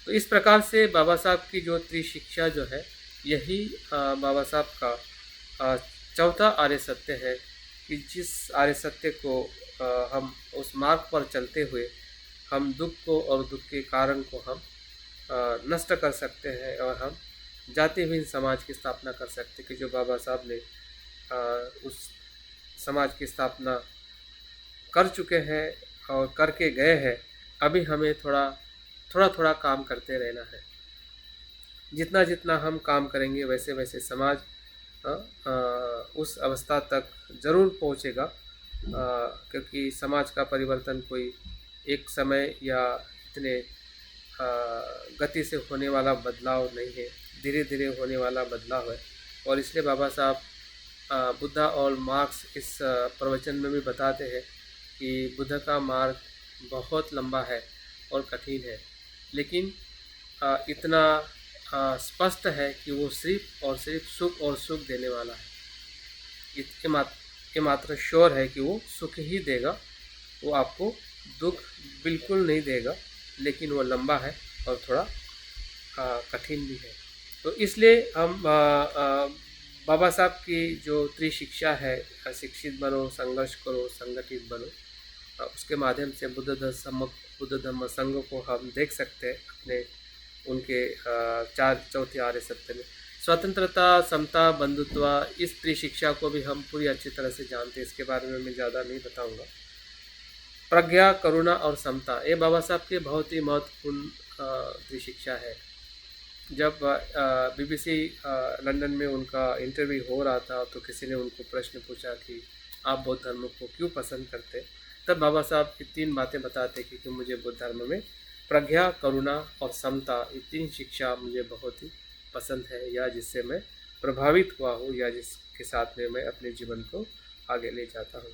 तो इस प्रकार से बाबा साहब की जो त्रिशिक्षा जो है, यही बाबा साहब का चौथा आर्य सत्य है कि जिस आर्य सत्य को हम उस मार्ग पर चलते हुए हम दुख को और दुख के कारण को हम नष्ट कर सकते हैं और हम जातिहीन समाज की स्थापना कर सकते हैं कि जो बाबा साहब ने उस समाज की स्थापना कर चुके हैं और करके गए हैं। अभी हमें थोड़ा थोड़ा थोड़ा काम करते रहना है। जितना जितना हम काम करेंगे वैसे वैसे समाज अ, उस अवस्था तक ज़रूर पहुँचेगा, क्योंकि समाज का परिवर्तन कोई एक समय या इतने गति से होने वाला बदलाव नहीं है, धीरे धीरे होने वाला बदलाव है। और इसलिए बाबा साहब बुद्धा और मार्क्स इस प्रवचन में भी बताते हैं कि बुद्ध का मार्ग बहुत लंबा है और कठिन है, लेकिन इतना स्पष्ट है कि वो सिर्फ और सिर्फ सुख और सुख देने वाला है। ये मात्र श्योर है कि वो सुख ही देगा, वो आपको दुख बिल्कुल नहीं देगा, लेकिन वो लंबा है और थोड़ा कठिन भी है। तो इसलिए हम बाबा साहब की जो त्रिशिक्षा है, शिक्षित बनो, संघर्ष करो, संगठित बनो, उसके माध्यम से बुद्ध धम्म संघ को हम देख सकते हैं अपने उनके चौथे आर्य सत्य में। स्वतंत्रता, समता, बंधुत्व, इस त्रिशिक्षा को भी हम पूरी अच्छी तरह से जानते हैं, इसके बारे में मैं ज़्यादा नहीं बताऊंगा। प्रज्ञा, करुणा और समता, ये बाबा साहब के बहुत ही महत्वपूर्ण त्रिशिक्षा है। जब BBC लंदन में उनका इंटरव्यू हो रहा था तो किसी ने उनको प्रश्न पूछा कि आप बौद्ध धर्म को क्यों पसंद करते, तब बाबा साहब की 3 बातें बताते कि मुझे बौद्ध धर्म में प्रज्ञा, करुणा और समता, ये 3 शिक्षा मुझे बहुत ही पसंद है, या जिससे मैं प्रभावित हुआ हूँ, या जिसके साथ में मैं अपने जीवन को आगे ले जाता हूँ।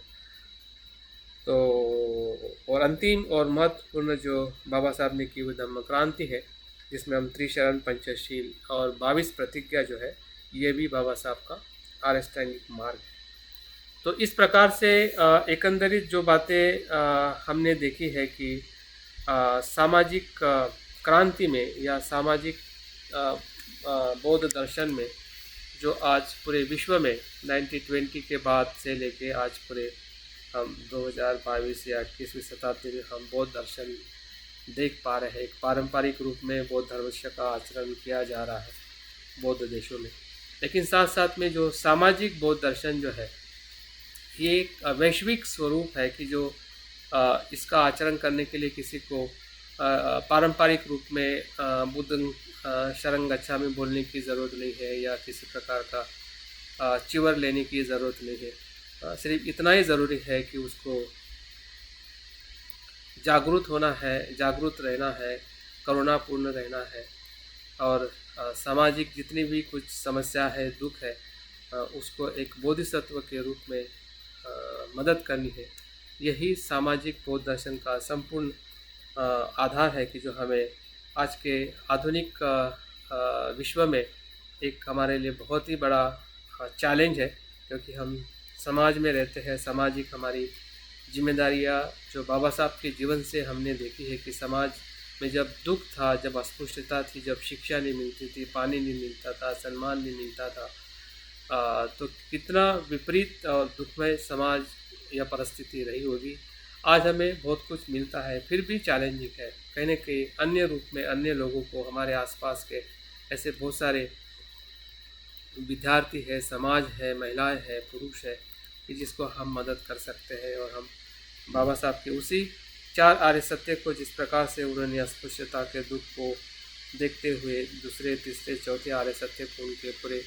तो और अंतिम और महत्वपूर्ण जो बाबा साहब ने की वो धम्म क्रांति है, जिसमें हम त्रिशरण, पंचशील और 22 प्रतिज्ञा जो है, ये भी बाबा साहब का आर्यष्टांगिक मार्ग। तो इस प्रकार से एकंदरित जो बातें हमने देखी है कि सामाजिक क्रांति में या सामाजिक बौद्ध दर्शन में, जो आज पूरे विश्व में 1920 के बाद से लेके आज पूरे हम 2022 या 21वीं शताब्दी में हम बौद्ध दर्शन देख पा रहे हैं। एक पारंपरिक रूप में बौद्ध धर्म का आचरण किया जा रहा है बौद्ध देशों में, लेकिन साथ साथ में जो सामाजिक बौद्ध दर्शन जो है, ये एक वैश्विक स्वरूप है कि जो इसका आचरण करने के लिए किसी को पारंपरिक रूप में बुद्ध शरण गच्छामि बोलने की ज़रूरत नहीं है, या किसी प्रकार का चिवर लेने की ज़रूरत नहीं है। सिर्फ इतना ही ज़रूरी है कि उसको जागरूक होना है, जागरूक रहना है, करुणापूर्ण रहना है, और सामाजिक जितनी भी कुछ समस्या है, दुख है, उसको एक बोधिसत्व के रूप में मदद करनी है। यही सामाजिक बौद्ध दर्शन का संपूर्ण आधार है कि जो हमें आज के आधुनिक विश्व में एक हमारे लिए बहुत ही बड़ा चैलेंज है, क्योंकि हम समाज में रहते हैं। सामाजिक हमारी जिम्मेदारियाँ जो बाबा साहब के जीवन से हमने देखी है कि समाज में जब दुख था, जब अस्पृश्यता थी, जब शिक्षा नहीं मिलती थी, पानी नहीं मिलता था, सम्मान नहीं मिलता था, तो कितना विपरीत और दुखमय समाज या परिस्थिति रही होगी। आज हमें बहुत कुछ मिलता है, फिर भी चैलेंजिंग है। कहीं न कहीं अन्य रूप में अन्य लोगों को, हमारे आसपास के ऐसे बहुत सारे विद्यार्थी है, समाज है, महिलाएं है, पुरुष है, कि जिसको हम मदद कर सकते हैं। और हम बाबा साहब के उसी 4 आर्य सत्य को, जिस प्रकार से उन्होंने अस्पृश्यता के दुख को देखते हुए दूसरे, तीसरे, चौथे आर्य सत्य को उनके पूरे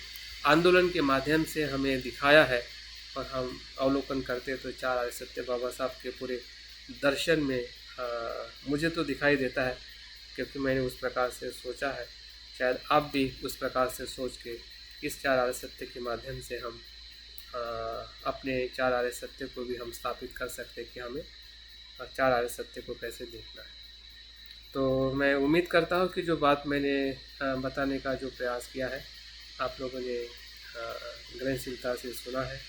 आंदोलन के माध्यम से हमें दिखाया है, और हम अवलोकन करते तो 4 आर्य सत्य बाबा साहब के पूरे दर्शन में मुझे तो दिखाई देता है, क्योंकि मैंने उस प्रकार से सोचा है। शायद आप भी उस प्रकार से सोच के इस 4 आर्य सत्य के माध्यम से हम अपने 4 आर्य सत्य को भी हम स्थापित कर सकते हैं कि हमें 4 आर्य सत्य को कैसे देखना है। तो मैं उम्मीद करता हूँ कि जो बात मैंने बताने का जो प्रयास किया है, आप लोगों ने ग्रहणशीलता से सुना है,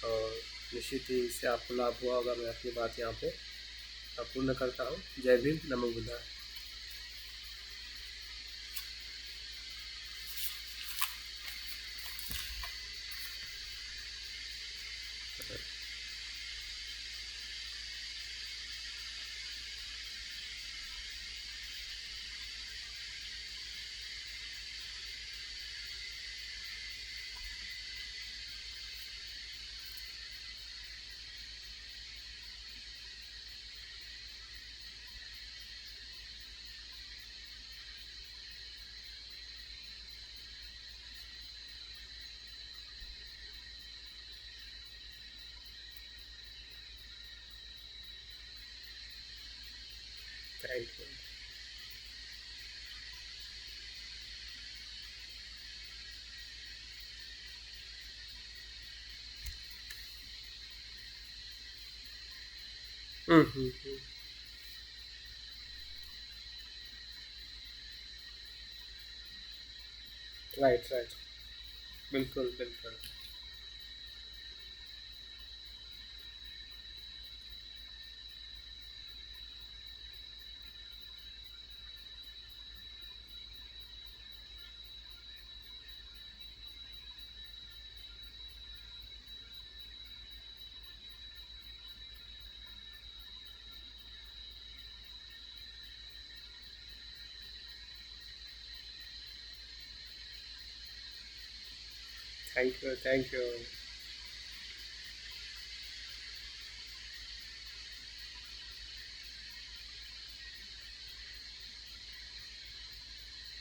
और निश्चित ही इससे आपको लाभ हुआ होगा। मैं अपनी बात यहाँ पे पूर्ण करता हूँ। जय भीम, नमो बुद्धाय। Thank you. हुँ। Right, right. बिल्कुल, बिल्कुल। Thank you, thank you.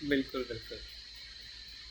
बिल्कुल, बिल्कुल।